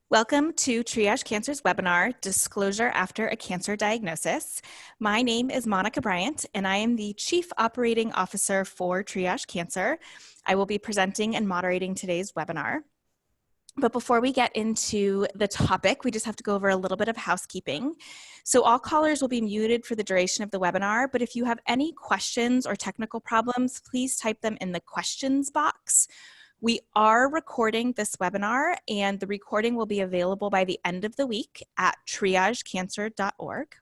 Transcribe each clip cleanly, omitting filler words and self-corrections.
Welcome to Triage Cancer's webinar, Disclosure After a Cancer Diagnosis. My name is Monica Bryant, and I am the Chief Operating Officer for Triage Cancer. I will be presenting and moderating today's webinar. But before we get into the topic, we just have to go over a little bit of housekeeping. So all callers will be muted for the duration of the webinar, but if you have any questions or technical problems, please type them in the questions box. We are recording this webinar, and the recording will be available by the end of the week at triagecancer.org.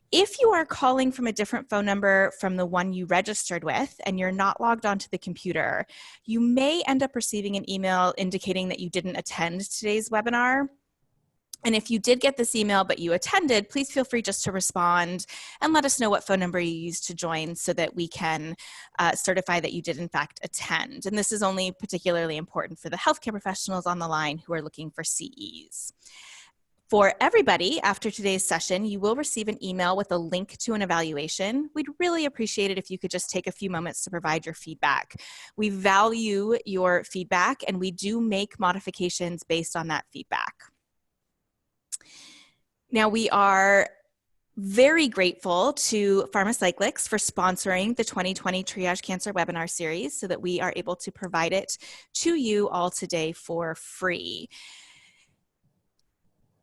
If you are calling from a different phone number from the one you registered with and you're not logged onto the computer, you may end up receiving an email indicating that you didn't attend today's webinar. And if you did get this email but you attended, please feel free just to respond and let us know what phone number you used to join so that we can certify that you did in fact attend. And this is only particularly important for the healthcare professionals on the line who are looking for CEs. For everybody, after today's session, you will receive an email with a link to an evaluation. We'd really appreciate it if you could just take a few moments to provide your feedback. We value your feedback, and we do make modifications based on that feedback. Now, we are very grateful to Pharmacyclics for sponsoring the 2020 Triage Cancer webinar series so that we are able to provide it to you all today for free.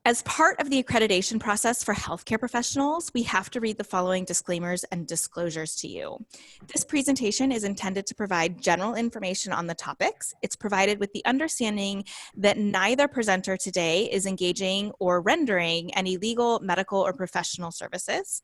As part of the accreditation process for healthcare professionals, we have to read the following disclaimers and disclosures to you. This presentation is intended to provide general information on the topics. It's provided with the understanding that neither presenter today is engaging or rendering any legal, medical, or professional services.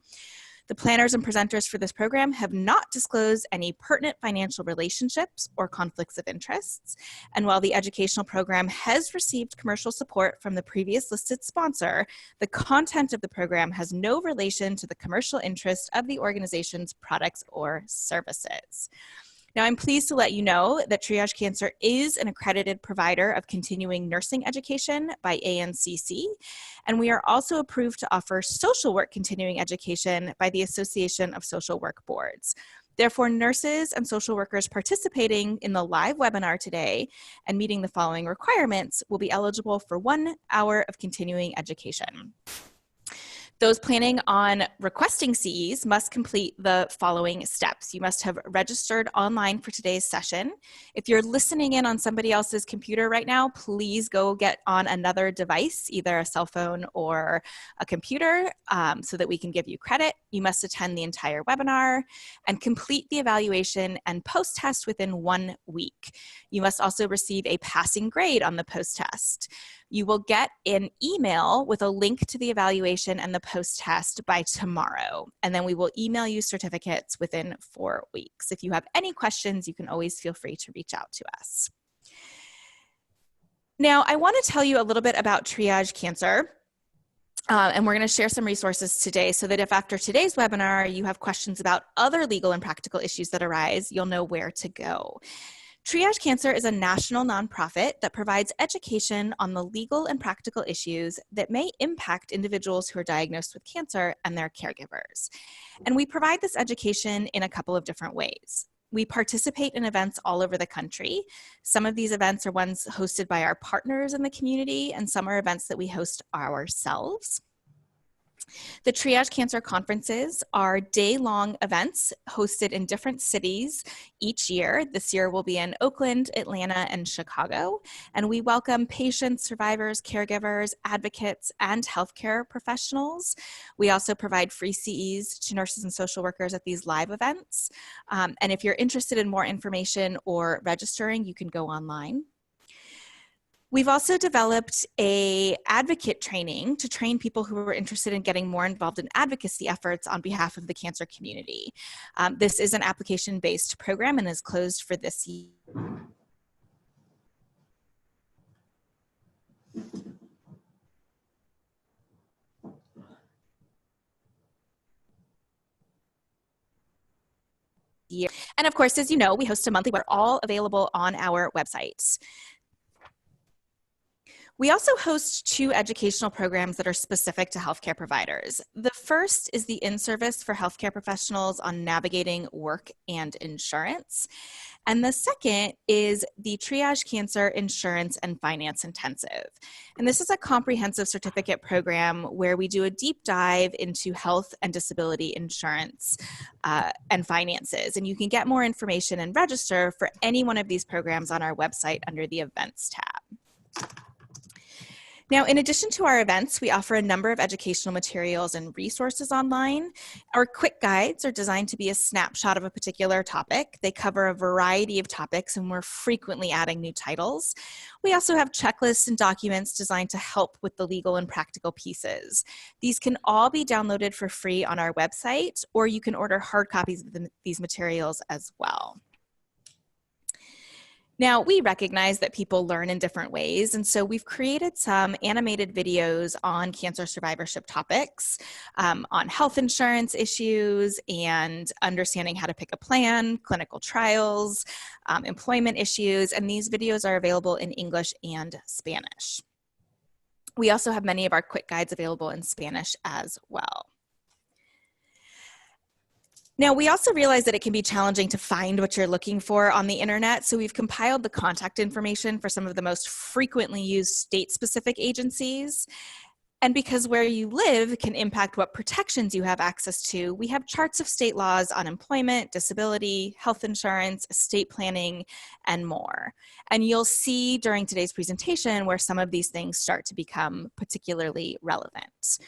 The planners and presenters for this program have not disclosed any pertinent financial relationships or conflicts of interests. And while the educational program has received commercial support from the previous listed sponsor, the content of the program has no relation to the commercial interest of the organization's products or services. Now, I'm pleased to let you know that Triage Cancer is an accredited provider of continuing nursing education by ANCC, and we are also approved to offer social work continuing education by the Association of Social Work Boards. Therefore, nurses and social workers participating in the live webinar today and meeting the following requirements will be eligible for 1 hour of continuing education. Those planning on requesting CEs must complete the following steps. You must have registered online for today's session. If you're listening in on somebody else's computer right now, please go get on another device, either a cell phone or a computer, so that we can give you credit. You must attend the entire webinar and complete the evaluation and post-test within 1 week. You must also receive a passing grade on the post-test. You will get an email with a link to the evaluation and the post-test by tomorrow, and then we will email you certificates within 4 weeks. If you have any questions, you can always feel free to reach out to us. Now, I want to tell you a little bit about Triage Cancer. And we're going to share some resources today so that if after today's webinar you have questions about other legal and practical issues that arise, you'll know where to go. Triage Cancer is a national nonprofit that provides education on the legal and practical issues that may impact individuals who are diagnosed with cancer and their caregivers. And we provide this education in a couple of different ways. We participate in events all over the country. Some of these events are ones hosted by our partners in the community, and some are events that we host ourselves. The Triage Cancer conferences are day-long events hosted in different cities each year. This year will be in Oakland, Atlanta, and Chicago. And we welcome patients, survivors, caregivers, advocates, and healthcare professionals. We also provide free CEs to nurses and social workers at these live events. And if you're interested in more information or registering, you can go online. We've also developed an advocate training to train people who are interested in getting more involved in advocacy efforts on behalf of the cancer community. This is an application-based program and is closed for this year. And of course, as you know, we host a monthly webinar, all available on our website. We also host 2 educational programs that are specific to healthcare providers. The first is the in-service for healthcare professionals on navigating work and insurance. And the second is the Triage Cancer Insurance and Finance Intensive. And this is a comprehensive certificate program where we do a deep dive into health and disability insurance and finances. And you can get more information and register for any one of these programs on our website under the Events tab. Now, in addition to our events, we offer a number of educational materials and resources online. Our quick guides are designed to be a snapshot of a particular topic. They cover a variety of topics, and we're frequently adding new titles. We also have checklists and documents designed to help with the legal and practical pieces. These can all be downloaded for free on our website, or you can order hard copies of these materials as well. Now, we recognize that people learn in different ways, and so we've created some animated videos on cancer survivorship topics, on health insurance issues and understanding how to pick a plan, clinical trials, employment issues, and these videos are available in English and Spanish. We also have many of our quick guides available in Spanish as well. Now, we also realize that it can be challenging to find what you're looking for on the internet, so we've compiled the contact information for some of the most frequently used state-specific agencies. And because where you live can impact what protections you have access to, we have charts of state laws on employment, disability, health insurance, estate planning, and more. And you'll see during today's presentation where some of these things start to become particularly relevant.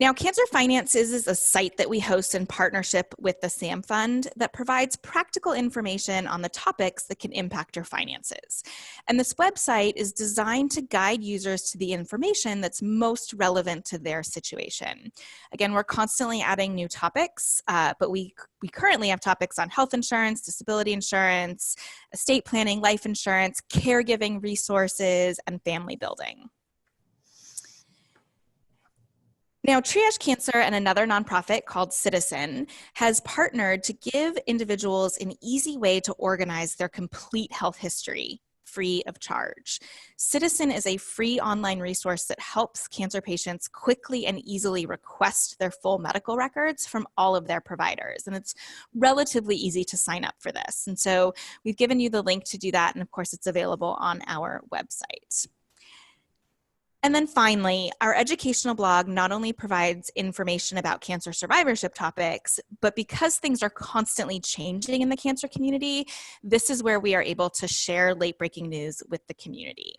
Now, Cancer Finances is a site that we host in partnership with the SAM Fund that provides practical information on the topics that can impact your finances. And this website is designed to guide users to the information that's most relevant to their situation. Again, we're constantly adding new topics, but we currently have topics on health insurance, disability insurance, estate planning, life insurance, caregiving resources, and family building. Now, Triage Cancer and another nonprofit called Citizen has partnered to give individuals an easy way to organize their complete health history free of charge. Citizen is a free online resource that helps cancer patients quickly and easily request their full medical records from all of their providers. And it's relatively easy to sign up for this. And so we've given you the link to do that. And of course, it's available on our website. And then finally, our educational blog not only provides information about cancer survivorship topics, but because things are constantly changing in the cancer community, this is where we are able to share late-breaking news with the community.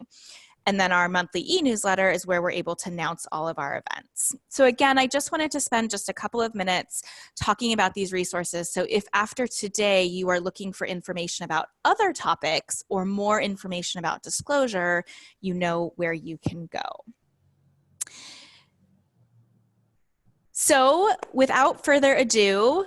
And then our monthly e-newsletter is where we're able to announce all of our events. So again, I just wanted to spend just a couple of minutes talking about these resources. So if after today you are looking for information about other topics or more information about disclosure, you know where you can go. So without further ado,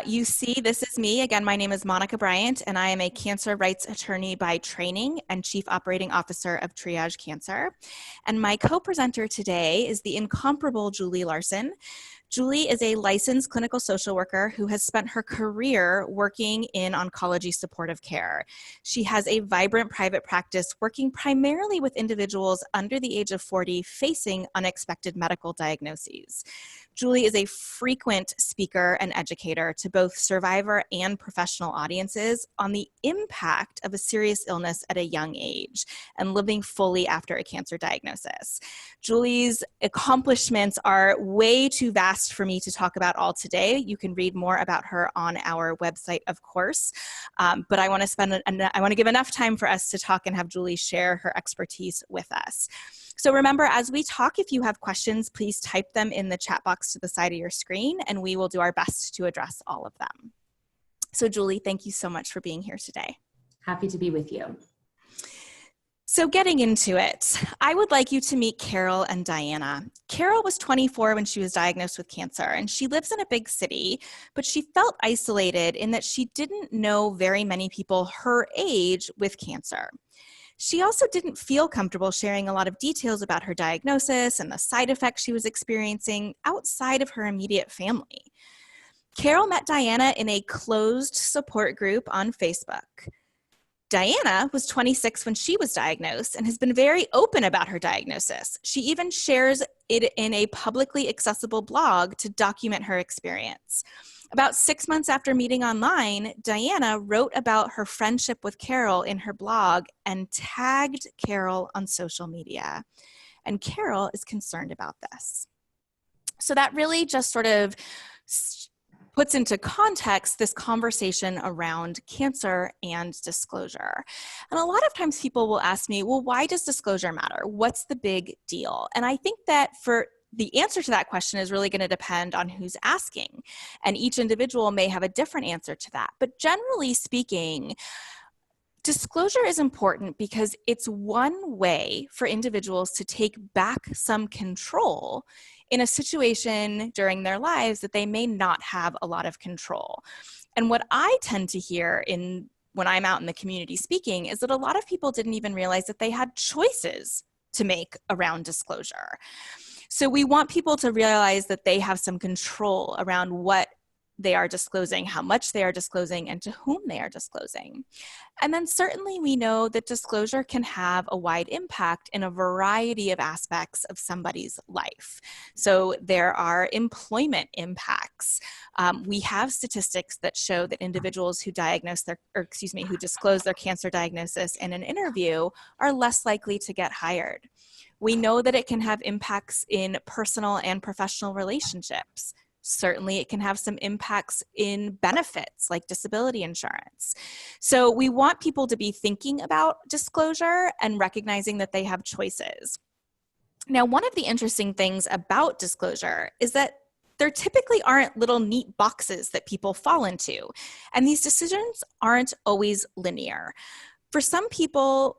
you see this is me. Again, my name is Monica Bryant, and I am a cancer rights attorney by training and Chief Operating Officer of Triage Cancer. And my co-presenter today is the incomparable Julie Larson. Julie is a licensed clinical social worker who has spent her career working in oncology supportive care. She has a vibrant private practice working primarily with individuals under the age of 40 facing unexpected medical diagnoses. Julie is a frequent speaker and educator to both survivor and professional audiences on the impact of a serious illness at a young age and living fully after a cancer diagnosis. Julie's accomplishments are way too vast for me to talk about all today. You can read more about her on our website, of course, but I want to give enough time for us to talk and have Julie share her expertise with us. So remember, as we talk, if you have questions, please type them in the chat box to the side of your screen, and we will do our best to address all of them. So Julie, thank you so much for being here today. Happy to be with you. So getting into it, I would like you to meet Carol and Diana. Carol was 24 when she was diagnosed with cancer, and she lives in a big city, but she felt isolated in that she didn't know very many people her age with cancer. She also didn't feel comfortable sharing a lot of details about her diagnosis and the side effects she was experiencing outside of her immediate family. Carol met Diana in a closed support group on Facebook. Diana was 26 when she was diagnosed and has been very open about her diagnosis. She even shares it in a publicly accessible blog to document her experience. About 6 months after meeting online, Diana wrote about her friendship with Carol in her blog and tagged Carol on social media. And Carol is concerned about this. So that really just sort of puts into context this conversation around cancer and disclosure. And a lot of times people will ask me, well, why does disclosure matter? What's the big deal? And I think that for the answer to that question is really going to depend on who's asking. And each individual may have a different answer to that. But generally speaking, disclosure is important because it's one way for individuals to take back some control in a situation during their lives that they may not have a lot of control. And what I tend to hear when I'm out in the community speaking is that a lot of people didn't even realize that they had choices to make around disclosure. So we want people to realize that they have some control around what they are disclosing, how much they are disclosing, and to whom they are disclosing. And then certainly we know that disclosure can have a wide impact in a variety of aspects of somebody's life. So there are employment impacts. We have statistics that show that individuals who who disclose their cancer diagnosis in an interview are less likely to get hired. We know that it can have impacts in personal and professional relationships. Certainly, it can have some impacts in benefits like disability insurance. So we want people to be thinking about disclosure and recognizing that they have choices. Now, one of the interesting things about disclosure is that there typically aren't little neat boxes that people fall into, and these decisions aren't always linear. For some people,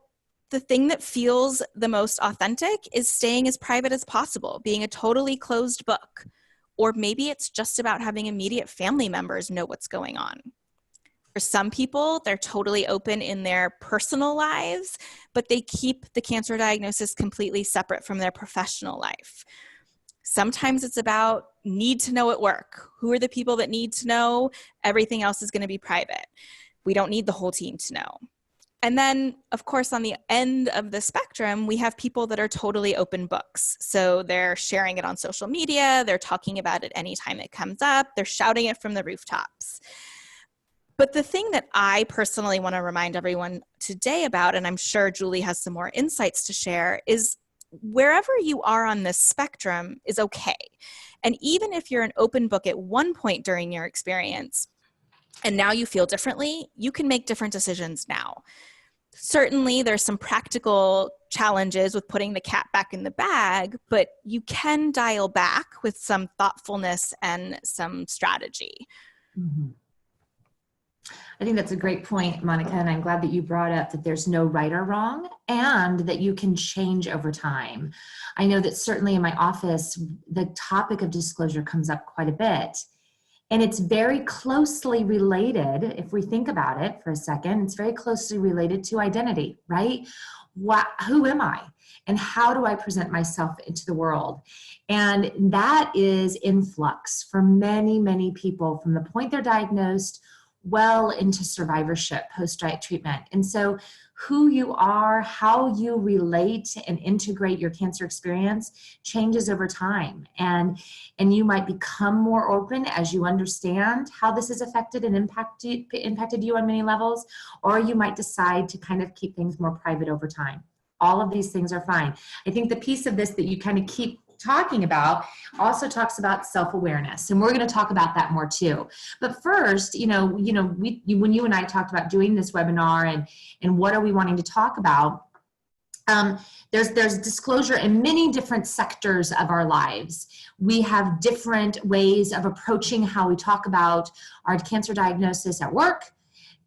the thing that feels the most authentic is staying as private as possible, being a totally closed book. Or maybe it's just about having immediate family members know what's going on. For some people, they're totally open in their personal lives, but they keep the cancer diagnosis completely separate from their professional life. Sometimes it's about need to know at work. Who are the people that need to know? Everything else is going to be private. We don't need the whole team to know. And then, of course, on the end of the spectrum, we have people that are totally open books. So they're sharing it on social media, they're talking about it anytime it comes up, they're shouting it from the rooftops. But the thing that I personally want to remind everyone today about, and I'm sure Julie has some more insights to share, is wherever you are on this spectrum is okay. And even if you're an open book at one point during your experience, and now you feel differently, you can make different decisions now. Certainly, there's some practical challenges with putting the cat back in the bag, but you can dial back with some thoughtfulness and some strategy. Mm-hmm. I think that's a great point, Monica, and I'm glad that you brought up that there's no right or wrong and that you can change over time. I know that certainly in my office, the topic of disclosure comes up quite a bit. And it's very closely related, if we think about it for a second, it's very closely related to identity, right? Who am I? And how do I present myself into the world? And that is in flux for many, many people from the point they're diagnosed well into survivorship, post-diet treatment. And so who you are, how you relate and integrate your cancer experience changes over time. And you might become more open as you understand how this has affected and impacted you on many levels, or you might decide to kind of keep things more private over time. All of these things are fine. I think the piece of this that you kind of keep talking about also talks about self-awareness, and we're going to talk about that more too. But first, when you and I talked about doing this webinar and what are we wanting to talk about, there's disclosure in many different sectors of our lives. We have different ways of approaching how we talk about our cancer diagnosis at work,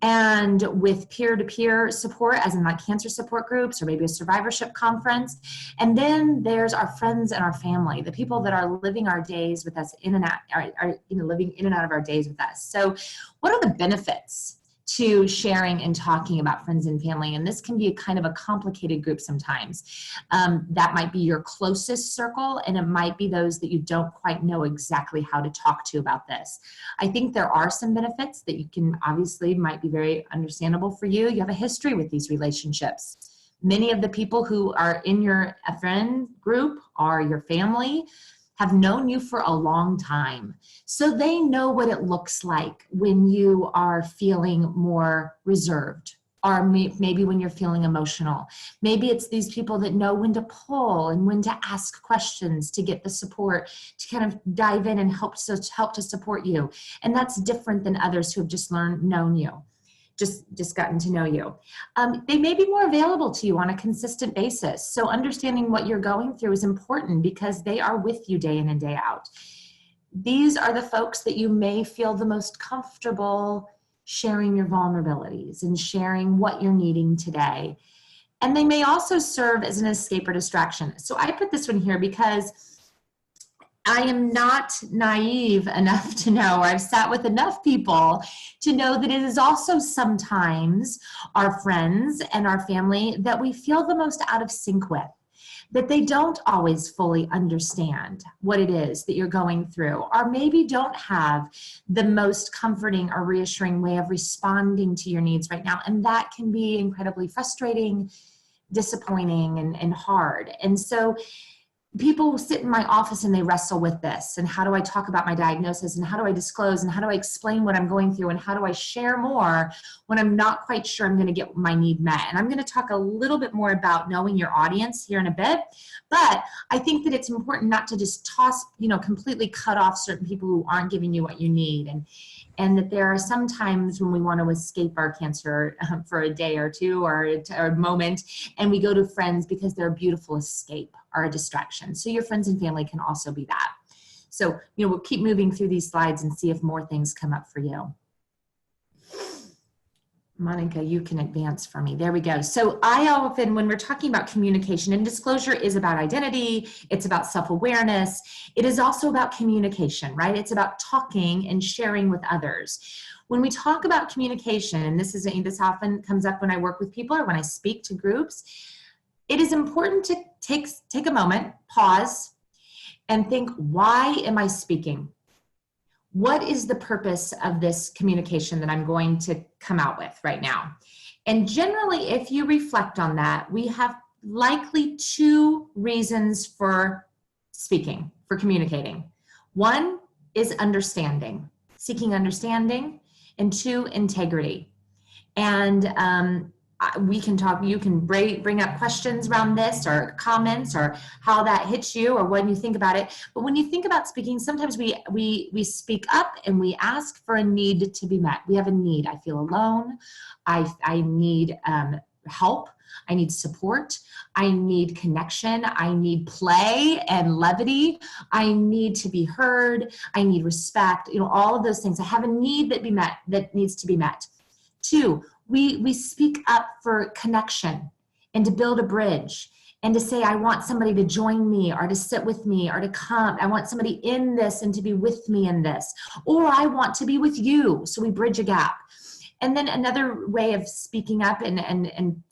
and with peer-to-peer support, as in like cancer support groups or maybe a survivorship conference. And then there's our friends and our family, the people that are living our days with us in and out, are living in and out of our days with us. So what are the benefits to sharing and talking about friends and family. And this can be a kind of a complicated group sometimes. That might be your closest circle, and it might be those that you don't quite know exactly how to talk to about this. I think there are some benefits that you can, obviously might be very understandable for you. You have a history with these relationships. Many of the people who are in your friend group are your family, have known you for a long time. So they know what it looks like when you are feeling more reserved, or maybe when you're feeling emotional. Maybe it's these people that know when to pull and when to ask questions to get the support, to kind of dive in and help to support you. And that's different than others who have just known you. Just gotten to know you. They may be more available to you on a consistent basis. So understanding what you're going through is important because they are with you day in and day out. These are the folks that you may feel the most comfortable sharing your vulnerabilities and sharing what you're needing today. And they may also serve as an escape or distraction. So I put this one here because I am not naive enough to know, or I've sat with enough people to know that it is also sometimes our friends and our family that we feel the most out of sync with, that they don't always fully understand what it is that you're going through, or maybe don't have the most comforting or reassuring way of responding to your needs right now. And that can be incredibly frustrating, disappointing, and hard. And so people sit in my office and they wrestle with this, and how do I talk about my diagnosis, and how do I disclose, and how do I explain what I'm going through, and how do I share more when I'm not quite sure I'm going to get my need met. And I'm going to talk a little bit more about knowing your audience here in a bit, but I think that it's important not to just completely cut off certain people who aren't giving you what you need, and that there are some times when we want to escape our cancer for a day or two or a moment, and we go to friends because they're a beautiful escape or a distraction. So your friends and family can also be that. So, we'll keep moving through these slides and see if more things come up for you. Monica, you can advance for me. There we go. So I often, when we're talking about communication, and disclosure is about identity, it's about self-awareness, it is also about communication, right? It's about talking and sharing with others. When we talk about communication, and this often comes up when I work with people or when I speak to groups, it is important to take a moment, pause, and think, why am I speaking? What is the purpose of this communication that I'm going to come out with right now? And generally, if you reflect on that, we have likely two reasons for speaking, for communicating. One is understanding, seeking understanding, and two, integrity. And we can talk, you can bring up questions around this or comments or how that hits you or when you think about it. But when you think about speaking, sometimes we speak up and we ask for a need to be met. We have a need. I feel alone. I need help. I need support. I need connection. I need play and levity. I need to be heard. I need respect. All of those things. I have a need that needs to be met. Two, we speak up for connection and to build a bridge and to say, I want somebody to join me or to sit with me or to come. I want somebody in this and to be with me in this, or I want to be with you. So we bridge a gap. And then another way of speaking up and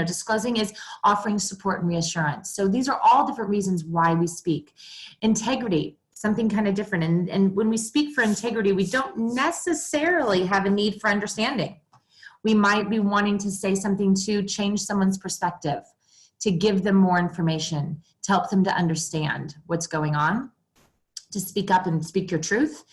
disclosing is offering support and reassurance. So these are all different reasons why we speak. Integrity, something kind of different. And when we speak for integrity, we don't necessarily have a need for understanding. We might be wanting to say something to change someone's perspective, to give them more information, to help them to understand what's going on, to speak up and speak your truth,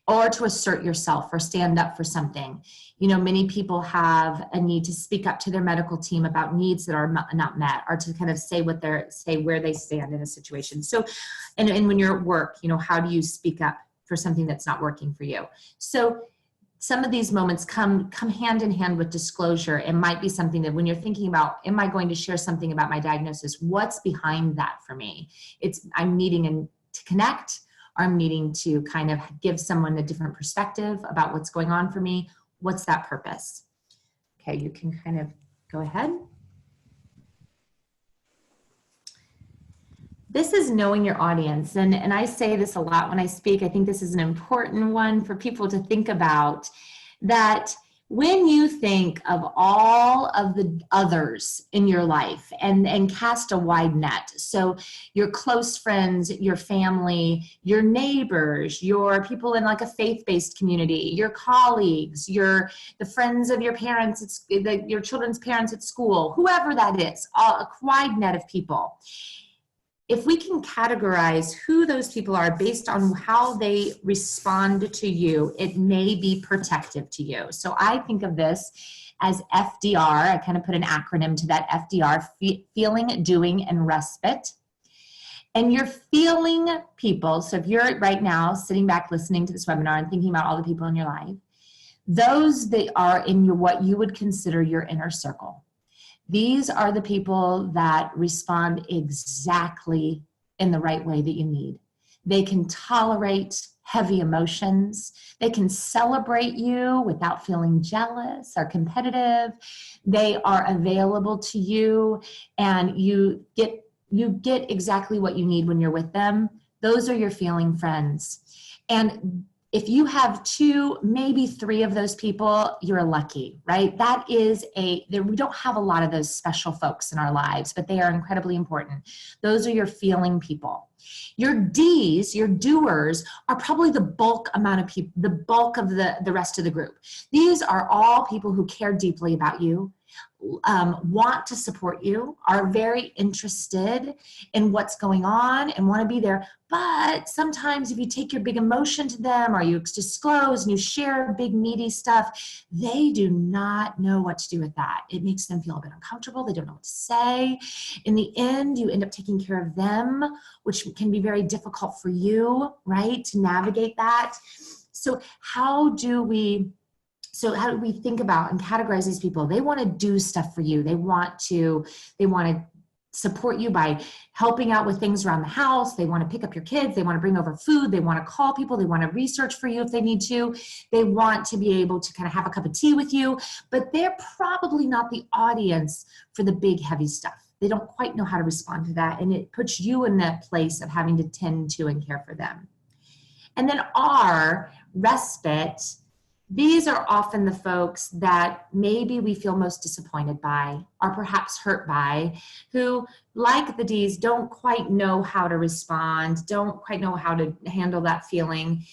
or to assert yourself or stand up for something. Many people have a need to speak up to their medical team about needs that are not met, or to kind of say where they stand in a situation. So, and when you're at work, how do you speak up for something that's not working for you? So some of these moments come hand in hand with disclosure. It might be something that when you're thinking about, am I going to share something about my diagnosis? What's behind that for me? I'm needing to connect, or I'm needing to kind of give someone a different perspective about what's going on for me. What's that purpose? Okay, you can kind of go ahead. This is knowing your audience. And I say this a lot when I speak. I think this is an important one for people to think about, that When you think of all of the others in your life and cast a wide net, so your close friends, your family, your neighbors, your people in like a faith-based community, your colleagues, the friends of your parents, your children's parents at school, whoever that is, a wide net of people. If we can categorize who those people are based on how they respond to you, it may be protective to you. So I think of this as FDR. I kind of put an acronym to that FDR, feeling, doing, and respite. And you're feeling people. So if you're right now sitting back listening to this webinar and thinking about all the people in your life, those that are in what you would consider your inner circle. These are the people that respond exactly in the right way that you need. They can tolerate heavy emotions. They can celebrate you without feeling jealous or competitive. They are available to you, and you get exactly what you need when you're with them. Those are your feeling friends. And if you have 2, maybe 3 of those people, you're lucky, right? We don't have a lot of those special folks in our lives, but they are incredibly important. Those are your feeling people. Your Ds, your doers, are probably the bulk amount of people, the bulk of the rest of the group. These are all people who care deeply about you, want to support you, are very interested in what's going on and want to be there. But sometimes if you take your big emotion to them, or you disclose and you share big meaty stuff, they do not know what to do with that. It makes them feel a bit uncomfortable. They don't know what to say. In the end, you end up taking care of them, which can be very difficult for you, right, to navigate that. So how do we think about and categorize these people? They want to do stuff for you. They want to support you by helping out with things around the house. They want to pick up your kids. They want to bring over food. They want to call people. They want to research for you if they need to. They want to be able to kind of have a cup of tea with you, but they're probably not the audience for the big, heavy stuff. They don't quite know how to respond to that. And it puts you in that place of having to tend to and care for them. And then R, respite. These are often the folks that maybe we feel most disappointed by, or perhaps hurt by, who, like the Ds, don't quite know how to respond, don't quite know how to handle that feeling,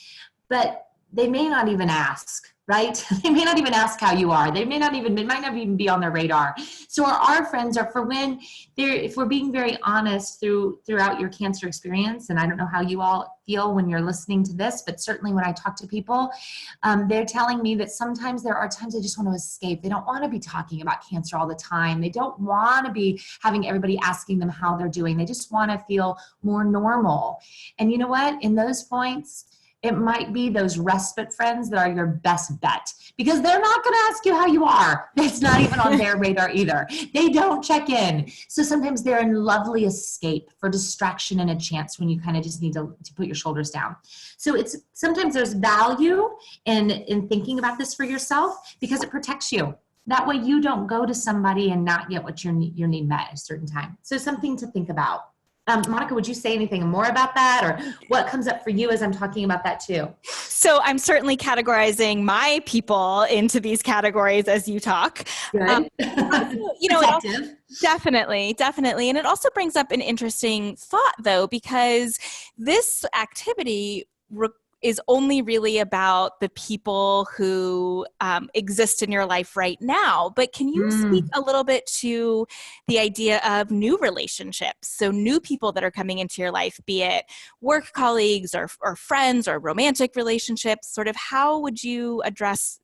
but they may not even ask, right? They may not even ask how you are. It might not even be on their radar. So our friends are for when if we're being very honest throughout your cancer experience, and I don't know how you all feel when you're listening to this, but certainly when I talk to people, they're telling me that sometimes there are times they just want to escape. They don't want to be talking about cancer all the time. They don't want to be having everybody asking them how they're doing. They just want to feel more normal. And you know what? In those points, it might be those respite friends that are your best bet, because they're not going to ask you how you are. That's not even on their radar either. They don't check in. So sometimes they're a lovely escape for distraction and a chance when you kind of just need to put your shoulders down. So sometimes there's value in thinking about this for yourself, because it protects you. That way you don't go to somebody and not get what your need met at a certain time. So something to think about. Monica, would you say anything more about that, or what comes up for you as I'm talking about that too? So I'm certainly categorizing my people into these categories as you talk. Good. Definitely. And it also brings up an interesting thought, though, because this activity is only really about the people who exist in your life right now. But can you speak a little bit to the idea of new relationships? So new people that are coming into your life, be it work colleagues or friends or romantic relationships, sort of how would you address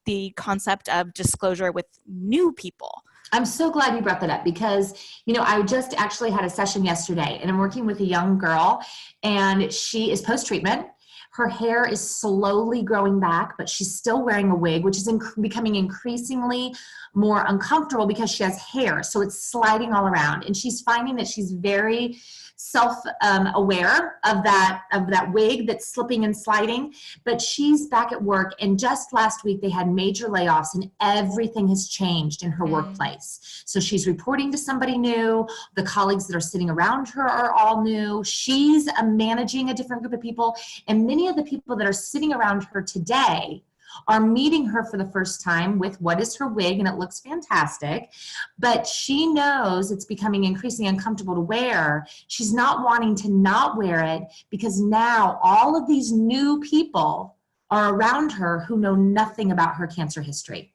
the concept of disclosure with new people? I'm so glad you brought that up, because, I just actually had a session yesterday, and I'm working with a young girl, and she is post-treatment. Her hair is slowly growing back, but she's still wearing a wig, which is becoming increasingly more uncomfortable because she has hair. So it's sliding all around. And she's finding that she's very self-aware of that wig that's slipping and sliding. But she's back at work, and just last week they had major layoffs, and everything has changed in her workplace. So she's reporting to somebody new. The colleagues that are sitting around her are all new. She's managing a different group of people, and many of the people that are sitting around her today are meeting her for the first time with what is her wig, and it looks fantastic, but she knows it's becoming increasingly uncomfortable to wear. She's not wanting to not wear it because now all of these new people are around her who know nothing about her cancer history.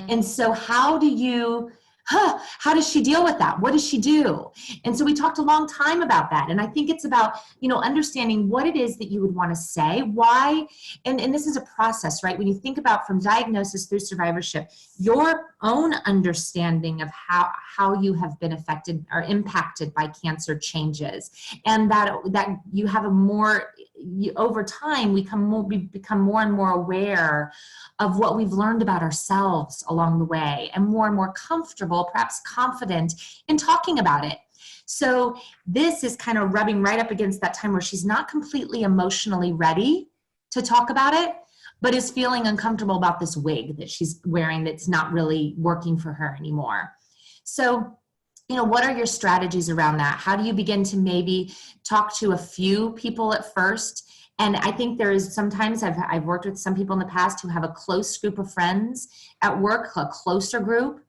And so how does she deal with that? What does she do? And so we talked a long time about that. And I think it's about, understanding what it is that you would want to say, why, and this is a process, right? When you think about from diagnosis through survivorship, your own understanding of how you have been affected or impacted by cancer changes. And that you have over time, we become more and more aware of what we've learned about ourselves along the way, and more comfortable, perhaps confident in talking about it. So this is kind of rubbing right up against that time where she's not completely emotionally ready to talk about it, but is feeling uncomfortable about this wig that she's wearing that's not really working for her anymore. So what are your strategies around that? How do you begin to maybe talk to a few people at first? And I think there is sometimes I've worked with some people in the past who have a close group of friends at work, a closer group,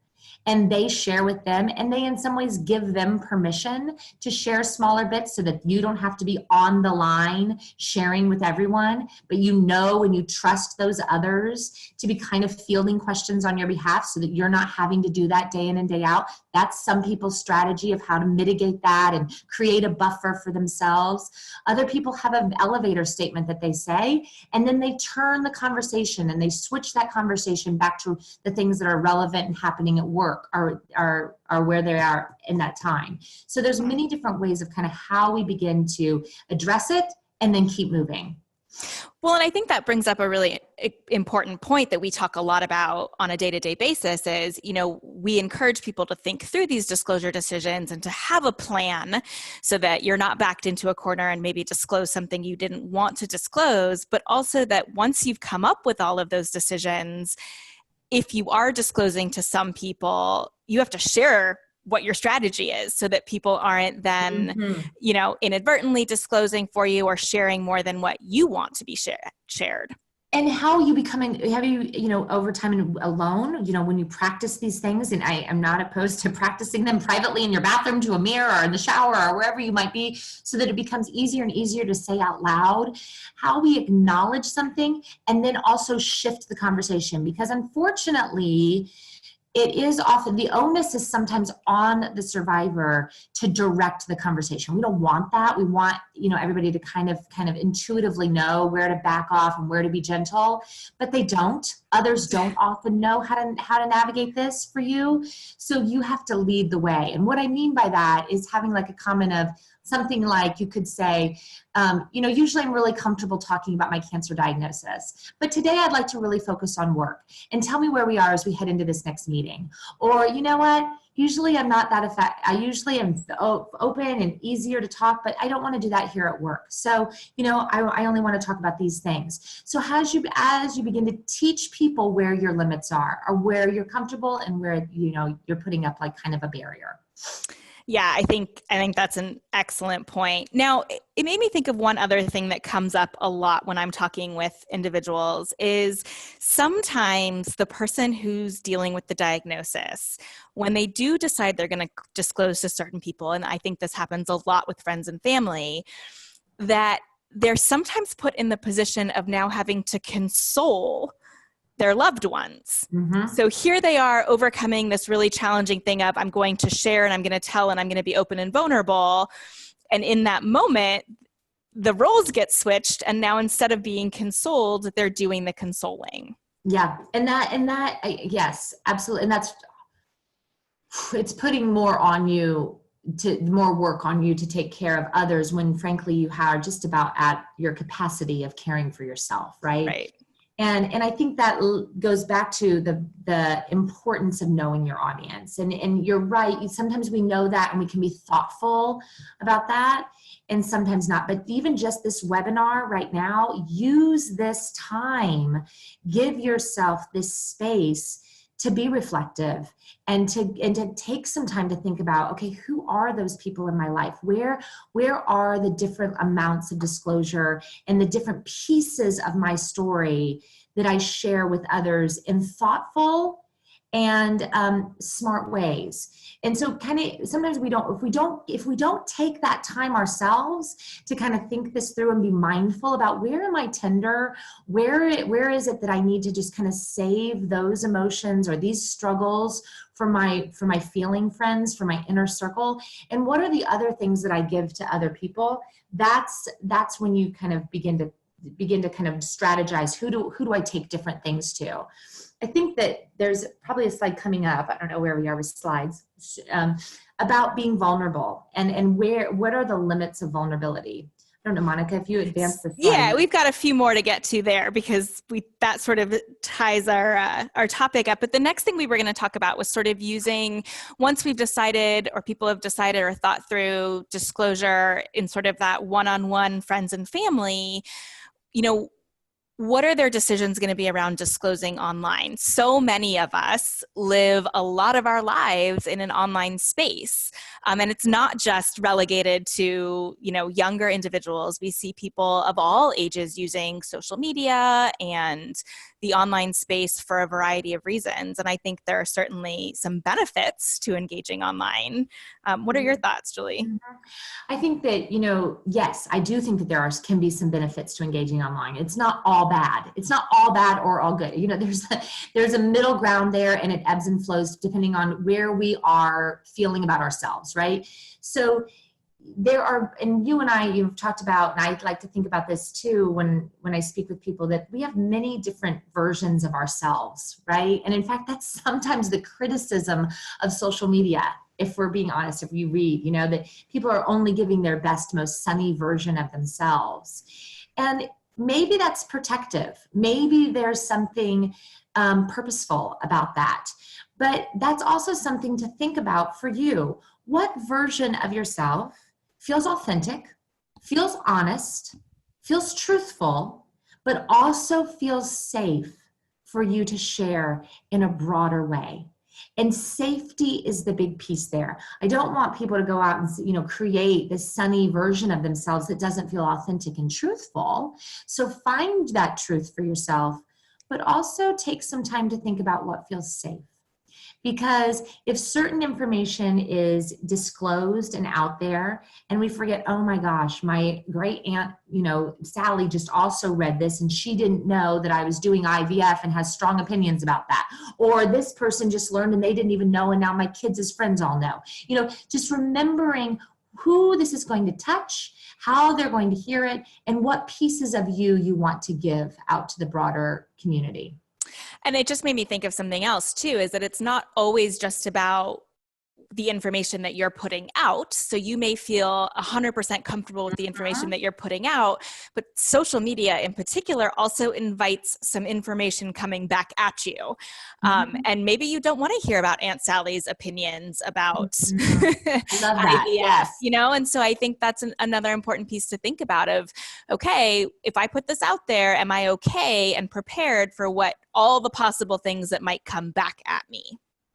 and they share with them, and they in some ways give them permission to share smaller bits so that you don't have to be on the line sharing with everyone, but and you trust those others to be kind of fielding questions on your behalf so that you're not having to do that day in and day out. That's some people's strategy of how to mitigate that and create a buffer for themselves. Other people have an elevator statement that they say, and then they turn the conversation and they switch that conversation back to the things that are relevant and happening at work are where they are in that time. So there's many different ways of kind of how we begin to address it and then keep moving. Well, and I think that brings up a really important point that we talk a lot about on a day-to-day basis is, we encourage people to think through these disclosure decisions and to have a plan so that you're not backed into a corner and maybe disclose something you didn't want to disclose, but also that once you've come up with all of those decisions, if you are disclosing to some people, you have to share what your strategy is so that people aren't then, inadvertently disclosing for you or sharing more than what you want to be shared. And how you over time and alone, when you practice these things, and I am not opposed to practicing them privately in your bathroom to a mirror or in the shower or wherever you might be, so that it becomes easier and easier to say out loud, how we acknowledge something and then also shift the conversation. Because unfortunately, it is often, the onus is sometimes on the survivor to direct the conversation. We don't want that. We want, everybody to kind of intuitively know where to back off and where to be gentle, but they don't. Others don't often know how to navigate this for you. So you have to lead the way. And what I mean by that is having like a comment of something like, you could say, usually I'm really comfortable talking about my cancer diagnosis, but today I'd like to really focus on work and tell me where we are as we head into this next meeting. Or, you know what? Usually I'm not that I usually am open and easier to talk, but I don't want to do that here at work. So, I only want to talk about these things. So as you begin to teach people where your limits are or where you're comfortable and where, you're putting up like kind of a barrier. Yeah, I think that's an excellent point. Now, it made me think of one other thing that comes up a lot when I'm talking with individuals is sometimes the person who's dealing with the diagnosis, when they do decide they're going to disclose to certain people, and I think this happens a lot with friends and family, that they're sometimes put in the position of now having to console their loved ones. Mm-hmm. So here they are overcoming this really challenging thing of I'm going to share and I'm going to tell and I'm going to be open and vulnerable. And in that moment, the roles get switched. And now instead of being consoled, they're doing the consoling. Yeah. And that, yes, absolutely. And it's putting more work on you to take care of others when frankly you are just about at your capacity of caring for yourself. Right. And I think that goes back to the importance of knowing your audience. And you're right. Sometimes we know that and we can be thoughtful about that and sometimes not. But even just this webinar right now, use this time, give yourself this space to be reflective and to take some time to think about, okay, who are those people in my life? Where are the different amounts of disclosure and the different pieces of my story that I share with others in thoughtful and smart ways. And so kind of sometimes if we don't take that time ourselves to kind of think this through and be mindful about where am I tender, where is it that I need to just kind of save those emotions or these struggles for my feeling friends, for my inner circle, and what are the other things that I give to other people. That's when you kind of begin to kind of strategize, who do I take different things to. I think that there's probably a slide coming up, I don't know where we are with slides, about being vulnerable and what are the limits of vulnerability. I don't know, Monica, if you advance the slide. Yeah, we've got a few more to get to there because that sort of ties our topic up. But the next thing we were going to talk about was sort of using, once we've decided or people have decided or thought through disclosure in sort of that one-on-one friends and family, what are their decisions going to be around disclosing online? So many of us live a lot of our lives in an online space. And it's not just relegated to, younger individuals. We see people of all ages using social media and the online space for a variety of reasons. And I think there are certainly some benefits to engaging online. What are your thoughts, Julie? I think that, yes, I do think that can be some benefits to engaging online. It's not all bad. It's not all bad or all good. There's a middle ground there, and it ebbs and flows depending on where we are feeling about ourselves, right? So there are, and you and you've talked about, and I like to think about this too when I speak with people, that we have many different versions of ourselves, right? And in fact, that's sometimes the criticism of social media. If we're being honest, if you read, that people are only giving their best, most sunny version of themselves. And maybe that's protective. Maybe there's something purposeful about that. But that's also something to think about for you. What version of yourself feels authentic, feels honest, feels truthful, but also feels safe for you to share in a broader way? And safety is the big piece there. I don't want people to go out and, create this sunny version of themselves that doesn't feel authentic and truthful. So find that truth for yourself, but also take some time to think about what feels safe. Because if certain information is disclosed and out there, and we forget, oh my gosh, my great aunt, Sally just also read this and she didn't know that I was doing IVF and has strong opinions about that. Or this person just learned and they didn't even know, and now my kids as friends all know. Just remembering who this is going to touch, how they're going to hear it, and what pieces of you want to give out to the broader community. And it just made me think of something else too, is that it's not always just about the information that you're putting out. So you may feel 100% comfortable with the information that you're putting out, but social media in particular also invites some information coming back at you. And maybe you don't want to hear about Aunt Sally's opinions about Love that. IVF, Yes. And so I think that's another important piece to think about of, okay, if I put this out there, am I okay and prepared for all the possible things that might come back at me?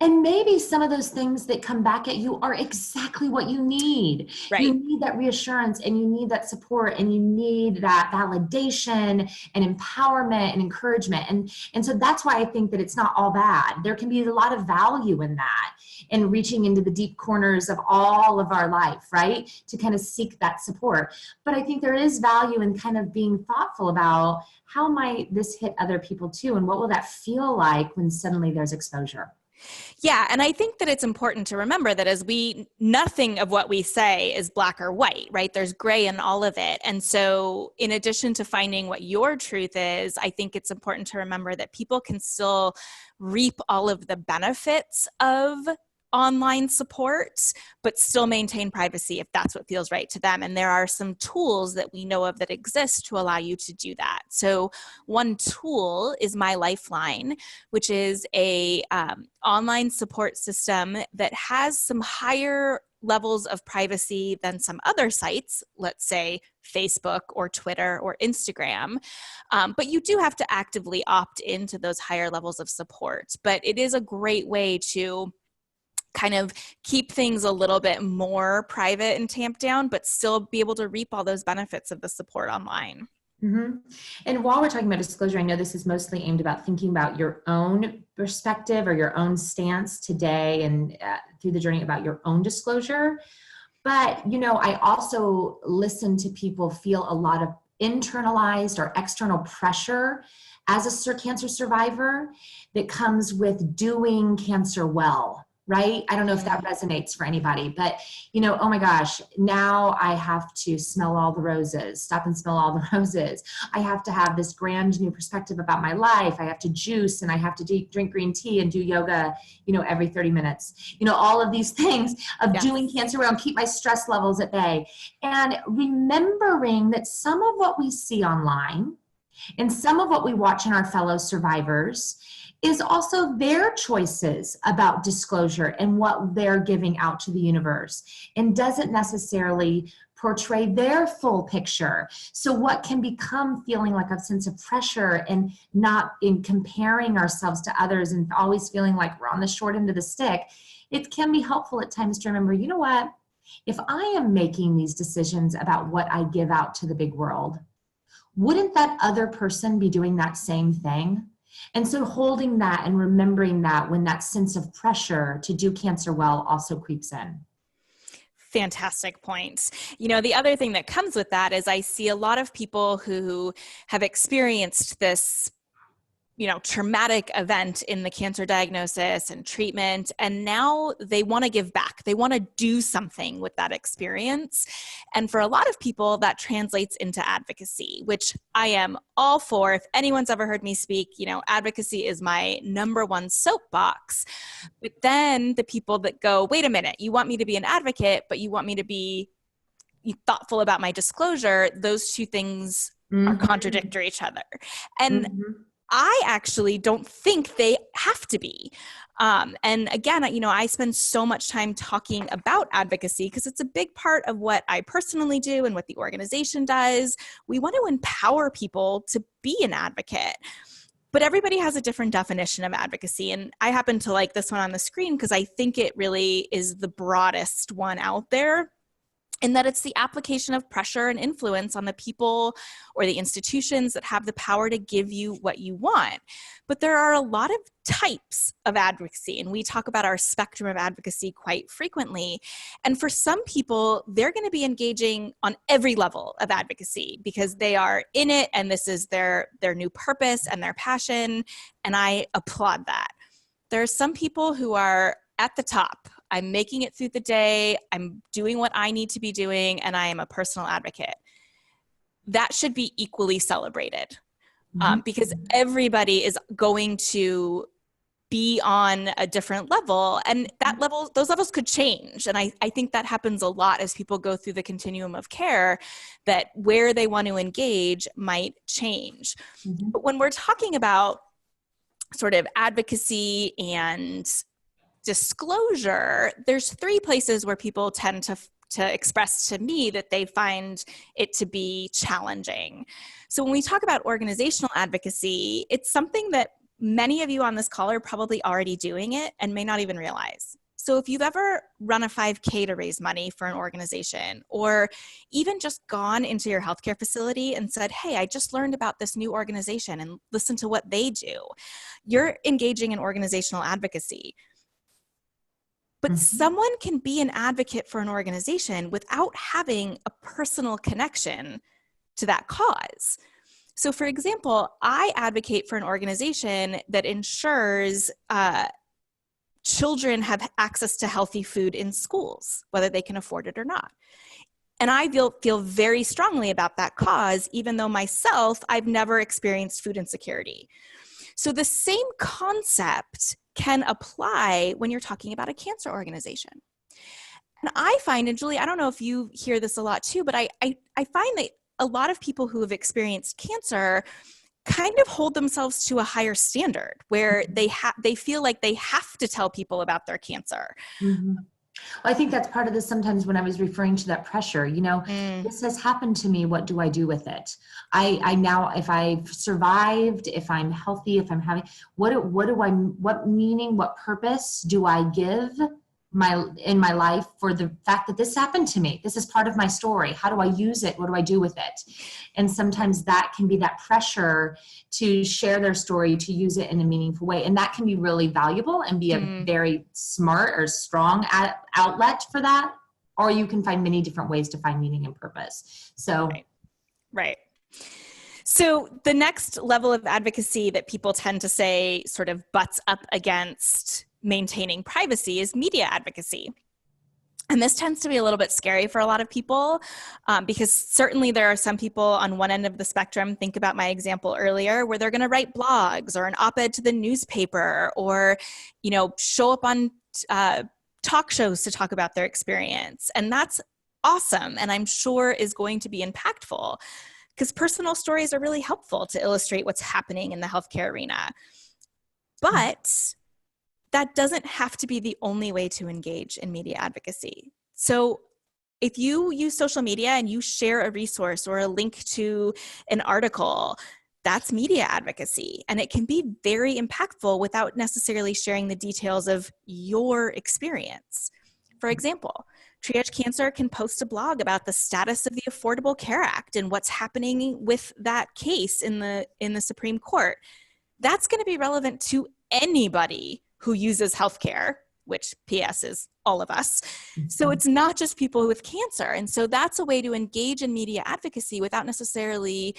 And maybe some of those things that come back at you are exactly what you need. Right. You need that reassurance, and you need that support, and you need that validation and empowerment and encouragement. And so that's why I think that it's not all bad. There can be a lot of value in that, in reaching into the deep corners of all of our life, right? To kind of seek that support. But I think there is value in kind of being thoughtful about how might this hit other people too, and what will that feel like when suddenly there's exposure? Yeah. And I think that it's important to remember that nothing of what we say is black or white, right? There's gray in all of it. And so in addition to finding what your truth is, I think it's important to remember that people can still reap all of the benefits of online support, but still maintain privacy if that's what feels right to them. And there are some tools that we know of that exist to allow you to do that. So one tool is My Lifeline, which is a online support system that has some higher levels of privacy than some other sites, let's say Facebook or Twitter or Instagram. But you do have to actively opt into those higher levels of support. But it is a great way to kind of keep things a little bit more private and tamped down, but still be able to reap all those benefits of the support online. And while we're talking about disclosure, I know this is mostly aimed about thinking about your own perspective or your own stance today and through the journey about your own disclosure. But, I also listen to people feel a lot of internalized or external pressure as a cancer survivor that comes with doing cancer well, right? I don't know if that resonates for anybody, but, oh my gosh, now I have to smell all the roses, stop and smell all the roses. I have to have this grand new perspective about my life. I have to juice and I have to drink green tea and do yoga, every 30 minutes. All of these things of doing cancer well and keep my stress levels at bay. And remembering that some of what we see online and some of what we watch in our fellow survivors is also their choices about disclosure and what they're giving out to the universe, and doesn't necessarily portray their full picture. So what can become feeling like a sense of pressure and not in comparing ourselves to others and always feeling like we're on the short end of the stick, it can be helpful at times to remember, what? If I am making these decisions about what I give out to the big world, wouldn't that other person be doing that same thing? And so holding that and remembering that when that sense of pressure to do cancer well also creeps in. Fantastic points. The other thing that comes with that is I see a lot of people who have experienced this traumatic event in the cancer diagnosis and treatment. And now they want to give back. They want to do something with that experience. And for a lot of people, that translates into advocacy, which I am all for. If anyone's ever heard me speak, advocacy is my number one soapbox. But then the people that go, wait a minute, you want me to be an advocate, but you want me to be thoughtful about my disclosure, those two things are contradictory each other. And I actually don't think they have to be. And again, I spend so much time talking about advocacy because it's a big part of what I personally do and what the organization does. We want to empower people to be an advocate. But everybody has a different definition of advocacy. And I happen to like this one on the screen because I think it really is the broadest one out there, in that it's the application of pressure and influence on the people or the institutions that have the power to give you what you want. But there are a lot of types of advocacy, and we talk about our spectrum of advocacy quite frequently. And for some people, they're going to be engaging on every level of advocacy because they are in it and this is their new purpose and their passion, and I applaud that. There are some people who are at the top. I'm making it through the day, I'm doing what I need to be doing, and I am a personal advocate. That should be equally celebrated because everybody is going to be on a different level, and those levels could change. And I think that happens a lot as people go through the continuum of care, that where they want to engage might change. But when we're talking about sort of advocacy and disclosure, there's three places where people tend to express to me that they find it to be challenging. So when we talk about organizational advocacy, it's something that many of you on this call are probably already doing it and may not even realize. So if you've ever run a 5K to raise money for an organization, or even just gone into your healthcare facility and said, hey, I just learned about this new organization and listen to what they do, you're engaging in organizational advocacy. But someone can be an advocate for an organization without having a personal connection to that cause. So for example, I advocate for an organization that ensures children have access to healthy food in schools, whether they can afford it or not. And I feel very strongly about that cause, even though myself, I've never experienced food insecurity. So the same concept can apply when you're talking about a cancer organization. And I find, and Julie, I don't know if you hear this a lot too, but I find that a lot of people who have experienced cancer kind of hold themselves to a higher standard where they feel like they have to tell people about their cancer. Well, I think that's part of this sometimes when I was referring to that pressure, this has happened to me. What do I do with it? I now, if I've survived, if I'm healthy, if I'm having, what meaning, what purpose do I give in my life for the fact that this happened to me. This is part of my story. How do I use it? What do I do with it? And sometimes that can be that pressure to share their story, to use it in a meaningful way. And that can be really valuable and be a very smart or strong outlet for that. Or you can find many different ways to find meaning and purpose. So, right. So the next level of advocacy that people tend to say sort of butts up against maintaining privacy is media advocacy. And this tends to be a little bit scary for a lot of people because certainly there are some people on one end of the spectrum, think about my example earlier, where they're going to write blogs or an op-ed to the newspaper or, you know, show up on talk shows to talk about their experience. And that's awesome. And I'm sure is going to be impactful because personal stories are really helpful to illustrate what's happening in the healthcare arena. But that doesn't have to be the only way to engage in media advocacy. So if you use social media and you share a resource or a link to an article, that's media advocacy. And it can be very impactful without necessarily sharing the details of your experience. For example, Triage Cancer can post a blog about the status of the Affordable Care Act and what's happening with that case in the Supreme Court. That's going to be relevant to anybody who uses healthcare, which PS is all of us. So it's not just people with cancer. And so that's a way to engage in media advocacy without necessarily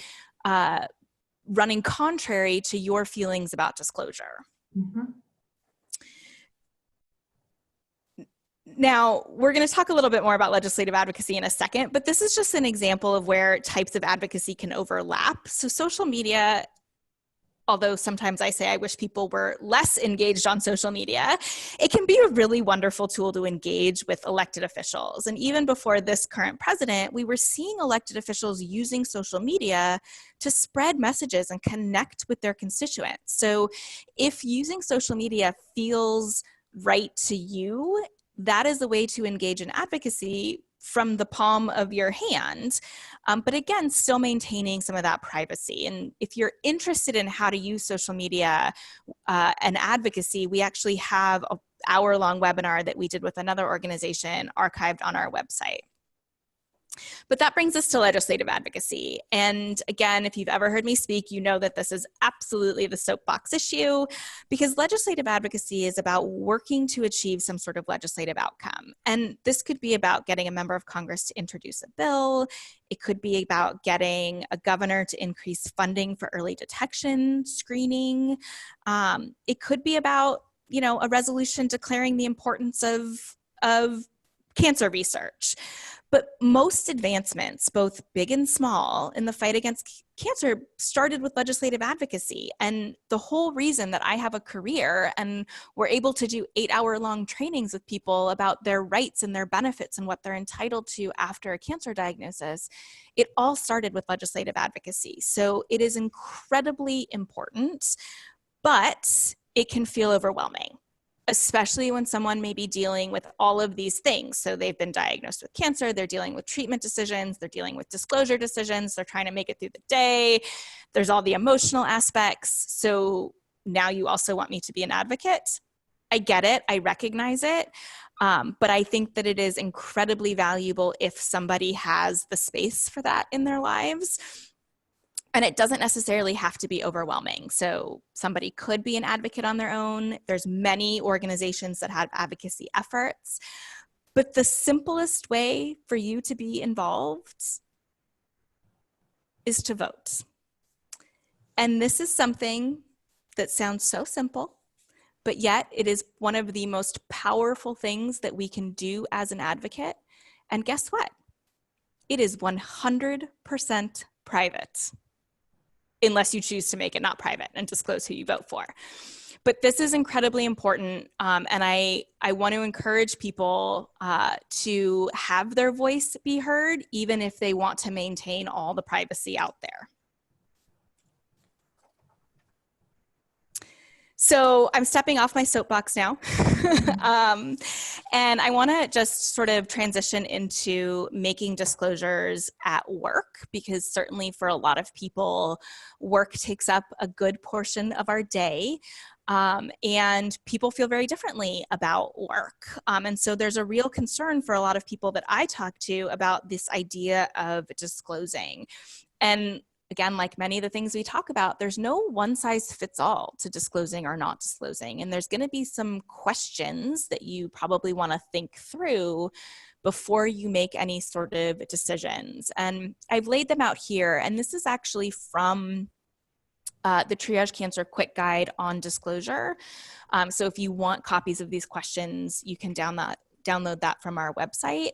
running contrary to your feelings about disclosure. Mm-hmm. Now, we're going to talk a little bit more about legislative advocacy in a second, but this is just an example of where types of advocacy can overlap. So social media, although sometimes I say I wish people were less engaged on social media, it can be a really wonderful tool to engage with elected officials. And even before this current president, we were seeing elected officials using social media to spread messages and connect with their constituents. So if using social media feels right to you, that is a way to engage in advocacy from the palm of your hand, but again, still maintaining some of that privacy. And if you're interested in how to use social media and advocacy, we actually have an hour-long webinar that we did with another organization archived on our website. But that brings us to legislative advocacy. And again, if you've ever heard me speak, you know that this is absolutely the soapbox issue because legislative advocacy is about working to achieve some sort of legislative outcome. And this could be about getting a member of Congress to introduce a bill. It could be about getting a governor to increase funding for early detection, screening. It could be about, you know, a resolution declaring the importance of cancer research. But most advancements, both big and small, in the fight against cancer started with legislative advocacy. And the whole reason that I have a career and we're able to do 8-hour-long trainings with people about their rights and their benefits and what they're entitled to after a cancer diagnosis, it all started with legislative advocacy. So it is incredibly important, but it can feel overwhelming, especially when someone may be dealing with all of these things. So they've been diagnosed with cancer, they're dealing with treatment decisions, they're dealing with disclosure decisions, they're trying to make it through the day, there's all the emotional aspects. So now you also want me to be an advocate? I get it, I recognize it, but I think that it is incredibly valuable if somebody has the space for that in their lives. And it doesn't necessarily have to be overwhelming. So somebody could be an advocate on their own. There's many organizations that have advocacy efforts. But the simplest way for you to be involved is to vote. And this is something that sounds so simple, but yet it is one of the most powerful things that we can do as an advocate. And guess what? It is 100% private, unless you choose to make it not private and disclose who you vote for. But this is incredibly important, and I want to encourage people to have their voice be heard, even if they want to maintain all the privacy out there. So I'm stepping off my soapbox now, and I want to just sort of transition into making disclosures at work, because certainly for a lot of people, work takes up a good portion of our day. And people feel very differently about work. And so there's a real concern for a lot of people that I talk to about this idea of disclosing. And again, like many of the things we talk about, there's no one size fits all to disclosing or not disclosing. And there's going to be some questions that you probably want to think through before you make any sort of decisions. And I've laid them out here. And this is actually from the Triage Cancer Quick Guide on Disclosure. So if you want copies of these questions, you can download that from our website.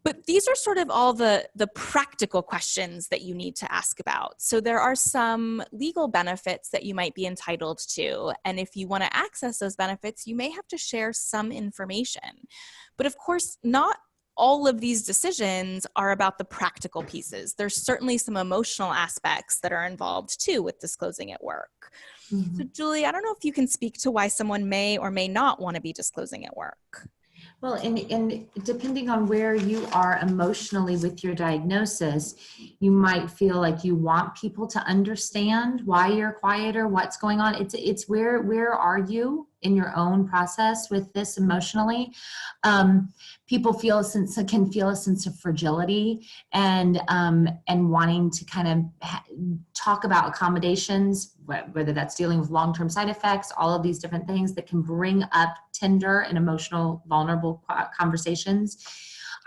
But these are sort of all the practical questions that you need to ask about. So there are some legal benefits that you might be entitled to. And if you want to access those benefits, you may have to share some information. But of course, not all of these decisions are about the practical pieces. There's certainly some emotional aspects that are involved too with disclosing at work. So Julie, I don't know if you can speak to why someone may or may not want to be disclosing at work. Well, and depending on where you are emotionally with your diagnosis, you might feel like you want people to understand why you're quiet or what's going on. It's where are you in your own process with this emotionally? People can feel a sense of fragility and wanting to kind of talk about accommodations, whether that's dealing with long-term side effects, all of these different things that can bring up tender and emotional, vulnerable conversations.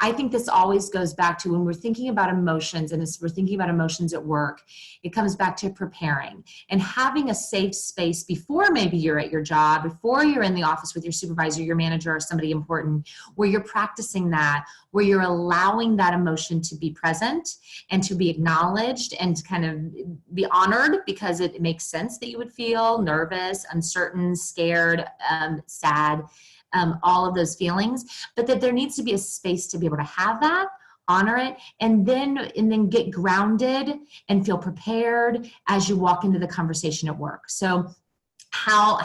I think this always goes back to when we're thinking about emotions, and as we're thinking about emotions at work, it comes back to preparing and having a safe space before maybe you're at your job, before you're in the office with your supervisor, your manager, or somebody important, where you're practicing that, where you're allowing that emotion to be present and to be acknowledged and to kind of be honored, because it makes sense that you would feel nervous, uncertain, scared, sad, all of those feelings, but that there needs to be a space to be able to have that, honor it, and then get grounded and feel prepared as you walk into the conversation at work. So how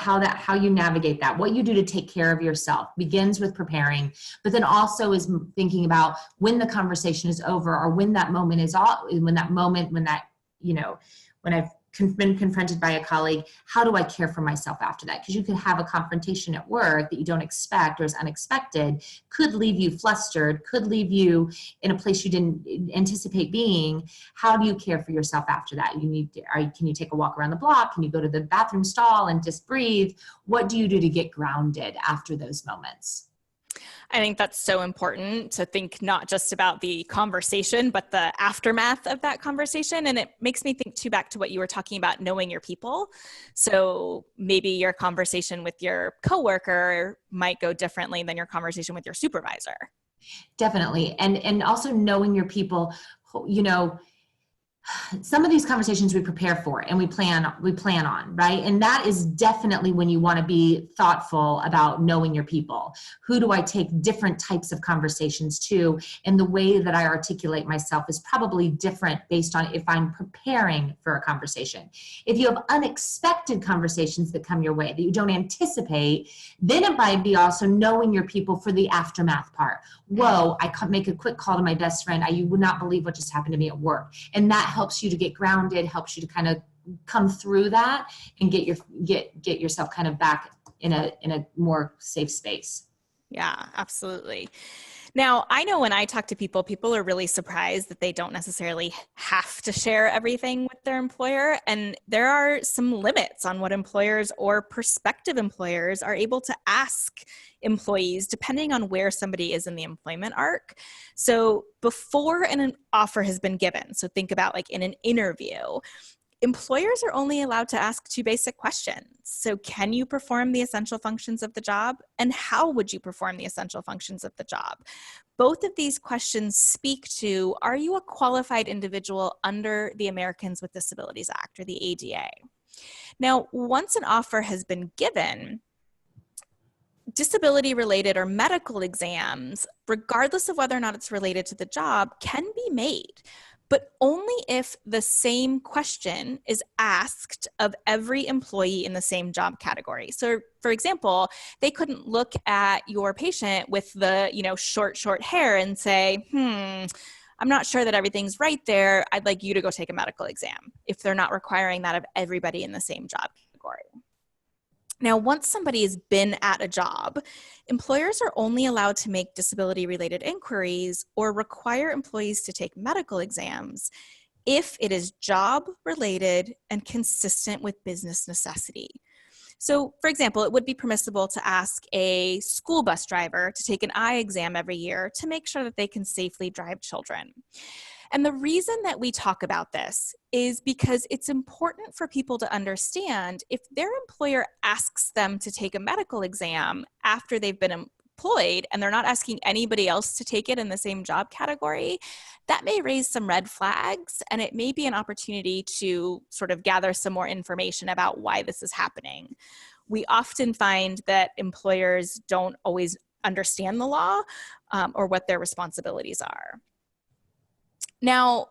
you navigate that, what you do to take care of yourself begins with preparing, but then also is thinking about when the conversation is over, or when that moment is all, when I've been confronted by a colleague, how do I care for myself after that? Because you could have a confrontation at work that you don't expect or is unexpected, could leave you flustered, could leave you in a place you didn't anticipate being. How do you care for yourself after that? Can you take a walk around the block? Can you go to the bathroom stall and just breathe? What do you do to get grounded after those moments? I think that's so important to think not just about the conversation, but the aftermath of that conversation. And it makes me think too back to what you were talking about, knowing your people. So maybe your conversation with your coworker might go differently than your conversation with your supervisor. Definitely. And also knowing your people, some of these conversations we prepare for and we plan on, right? And that is definitely when you want to be thoughtful about knowing your people. Who do I take different types of conversations to? And the way that I articulate myself is probably different based on if I'm preparing for a conversation. If you have unexpected conversations that come your way that you don't anticipate, then it might be also knowing your people for the aftermath part. Whoa, I could make a quick call to my best friend. You would not believe what just happened to me at work. And that helps you to get grounded, helps you to kind of come through that and get yourself kind of back in a more safe space. Yeah, absolutely. Now, I know when I talk to people are really surprised that they don't necessarily have to share everything with their employer. And there are some limits on what employers or prospective employers are able to ask employees, depending on where somebody is in the employment arc. So before an offer has been given, so think about like in an interview, employers are only allowed to ask two basic questions. So can you perform the essential functions of the job? And how would you perform the essential functions of the job? Both of these questions speak to, are you a qualified individual under the Americans with Disabilities Act, or the ADA? Now, once an offer has been given, disability-related or medical exams, regardless of whether or not it's related to the job, can be made, but only if the same question is asked of every employee in the same job category. So for example, they couldn't look at your patient with the, short hair and say, I'm not sure that everything's right there. I'd like you to go take a medical exam, if they're not requiring that of everybody in the same job category. Now, once somebody has been at a job, employers are only allowed to make disability-related inquiries or require employees to take medical exams if it is job-related and consistent with business necessity. So, for example, it would be permissible to ask a school bus driver to take an eye exam every year to make sure that they can safely drive children. And the reason that we talk about this is because it's important for people to understand if their employer asks them to take a medical exam after they've been employed and they're not asking anybody else to take it in the same job category, that may raise some red flags, and it may be an opportunity to sort of gather some more information about why this is happening. We often find that employers don't always understand the law or what their responsibilities are. Now,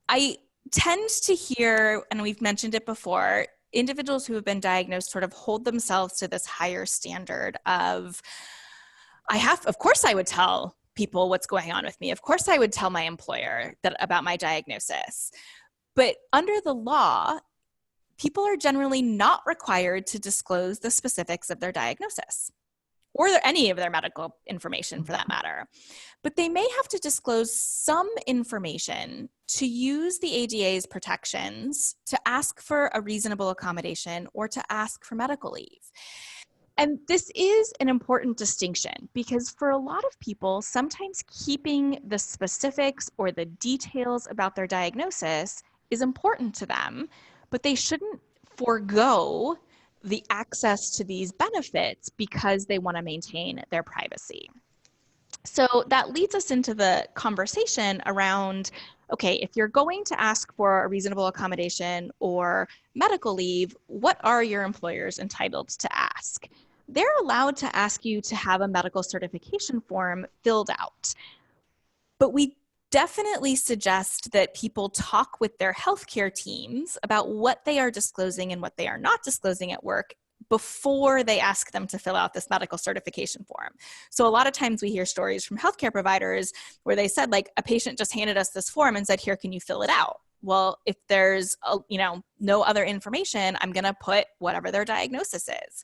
I tend to hear, and we've mentioned it before, individuals who have been diagnosed sort of hold themselves to this higher standard of, of course I would tell people what's going on with me. Of course I would tell my employer about my diagnosis. But under the law, people are generally not required to disclose the specifics of their diagnosis, or any of their medical information for that matter. But they may have to disclose some information to use the ADA's protections to ask for a reasonable accommodation or to ask for medical leave. And this is an important distinction because for a lot of people, sometimes keeping the specifics or the details about their diagnosis is important to them, but they shouldn't forego the access to these benefits because they want to maintain their privacy. So that leads us into the conversation around, okay, if you're going to ask for a reasonable accommodation or medical leave, what are your employers entitled to ask? They're allowed to ask you to have a medical certification form filled out. But we definitely suggest that people talk with their healthcare teams about what they are disclosing and what they are not disclosing at work before they ask them to fill out this medical certification form. So a lot of times we hear stories from healthcare providers where they said, like, a patient just handed us this form and said, here, can you fill it out? Well, if there's no other information, I'm going to put whatever their diagnosis is.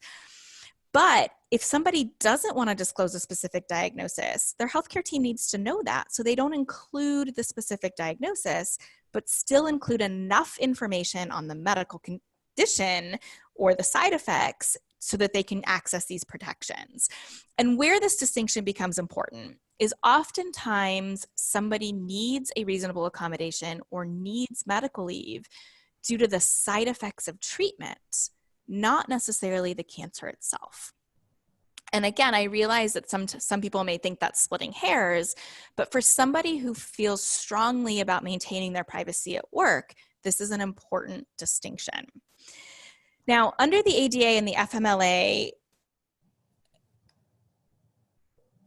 But if somebody doesn't want to disclose a specific diagnosis, their healthcare team needs to know that, so they don't include the specific diagnosis, but still include enough information on the medical condition or the side effects so that they can access these protections. And where this distinction becomes important is oftentimes somebody needs a reasonable accommodation or needs medical leave due to the side effects of treatment, not necessarily the cancer itself. And again, I realize that some people may think that's splitting hairs, but for somebody who feels strongly about maintaining their privacy at work, this is an important distinction. Now, under the ADA and the FMLA,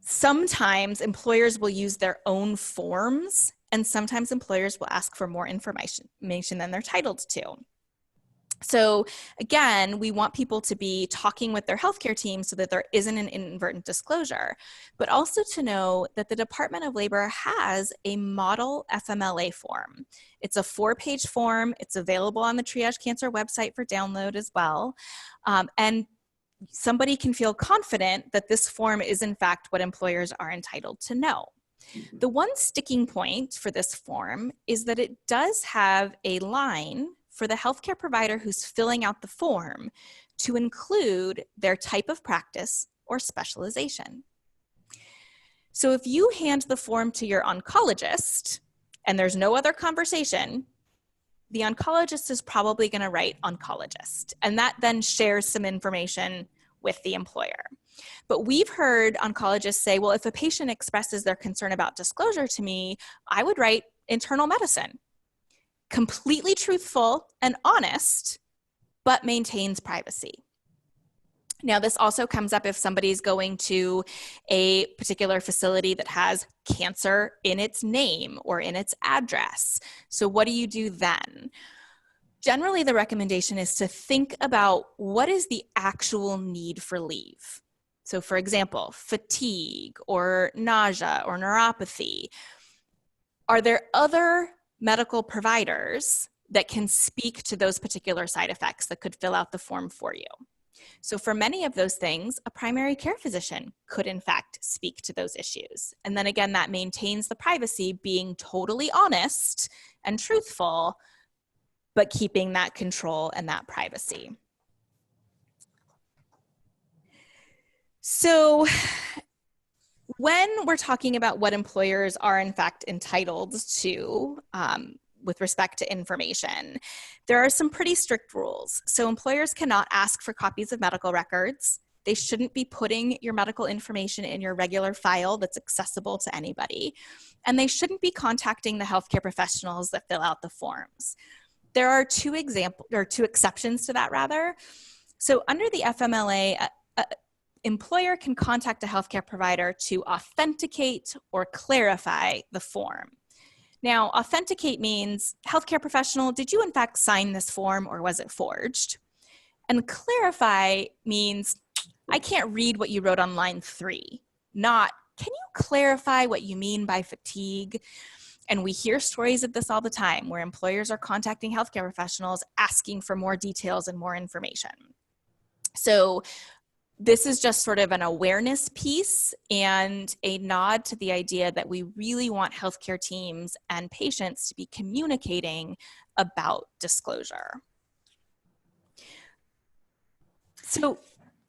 sometimes employers will use their own forms, and sometimes employers will ask for more information than they're entitled to. So again, we want people to be talking with their healthcare team so that there isn't an inadvertent disclosure, but also to know that the Department of Labor has a model FMLA form. It's a 4-page form. It's available on the Triage Cancer website for download as well. And somebody can feel confident that this form is in fact what employers are entitled to know. The one sticking point for this form is that it does have a line for the healthcare provider who's filling out the form to include their type of practice or specialization. So if you hand the form to your oncologist and there's no other conversation, the oncologist is probably going to write oncologist, and that then shares some information with the employer. But we've heard oncologists say, well, if a patient expresses their concern about disclosure to me, I would write internal medicine. Completely truthful and honest, but maintains privacy. Now, this also comes up if somebody's going to a particular facility that has cancer in its name or in its address. So what do you do then? Generally, the recommendation is to think about what is the actual need for leave. So for example, fatigue or nausea or neuropathy. Are there other medical providers that can speak to those particular side effects that could fill out the form for you. So for many of those things, a primary care physician could in fact speak to those issues. And then again, that maintains the privacy, being totally honest and truthful, but keeping that control and that privacy. So when we're talking about what employers are in fact entitled to with respect to information, there are some pretty strict rules. So employers cannot ask for copies of medical records. They shouldn't be putting your medical information in your regular file that's accessible to anybody. And they shouldn't be contacting the healthcare professionals that fill out the forms. There are two exceptions to that rather. So under the FMLA, employer can contact a healthcare provider to authenticate or clarify the form. Now, authenticate means, healthcare professional, did you in fact sign this form or was it forged? And clarify means, I can't read what you wrote on line 3. Not, can you clarify what you mean by fatigue? And we hear stories of this all the time where employers are contacting healthcare professionals asking for more details and more information. So this is just sort of an awareness piece and a nod to the idea that we really want healthcare teams and patients to be communicating about disclosure. So,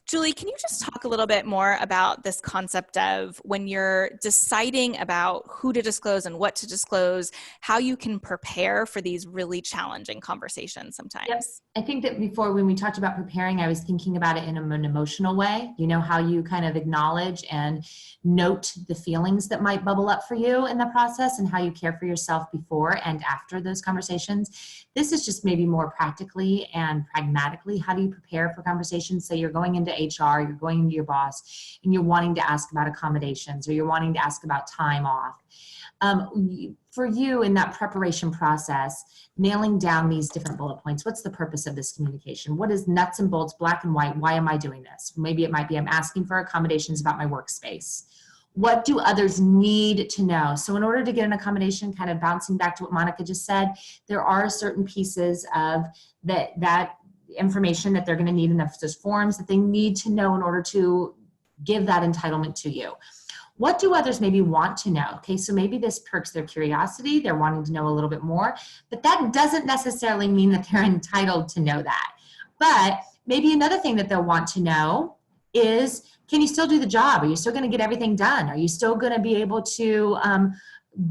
Julie, can you just talk a little bit more about this concept of when you're deciding about who to disclose and what to disclose, how you can prepare for these really challenging conversations sometimes? Yep. I think that before, when we talked about preparing, I was thinking about it in an emotional way. You know, how you kind of acknowledge and note the feelings that might bubble up for you in the process and how you care for yourself before and after those conversations. This is just maybe more practically and pragmatically, how do you prepare for conversations? Say you're going into HR, you're going into your boss, and you're wanting to ask about accommodations or you're wanting to ask about time off. For you in that preparation process, nailing down these different bullet points, what's the purpose of this communication? What is nuts and bolts, black and white? Why am I doing this? Maybe it might be I'm asking for accommodations about my workspace. What do others need to know? So in order to get an accommodation, kind of bouncing back to what Monica just said, there are certain pieces of that information that they're going to need in those forms that they need to know in order to give that entitlement to you. What do others maybe want to know? Okay, so maybe this perks their curiosity. They're wanting to know a little bit more, but that doesn't necessarily mean that they're entitled to know that. But maybe another thing that they'll want to know is, can you still do the job? Are you still going to get everything done? Are you still going to be able to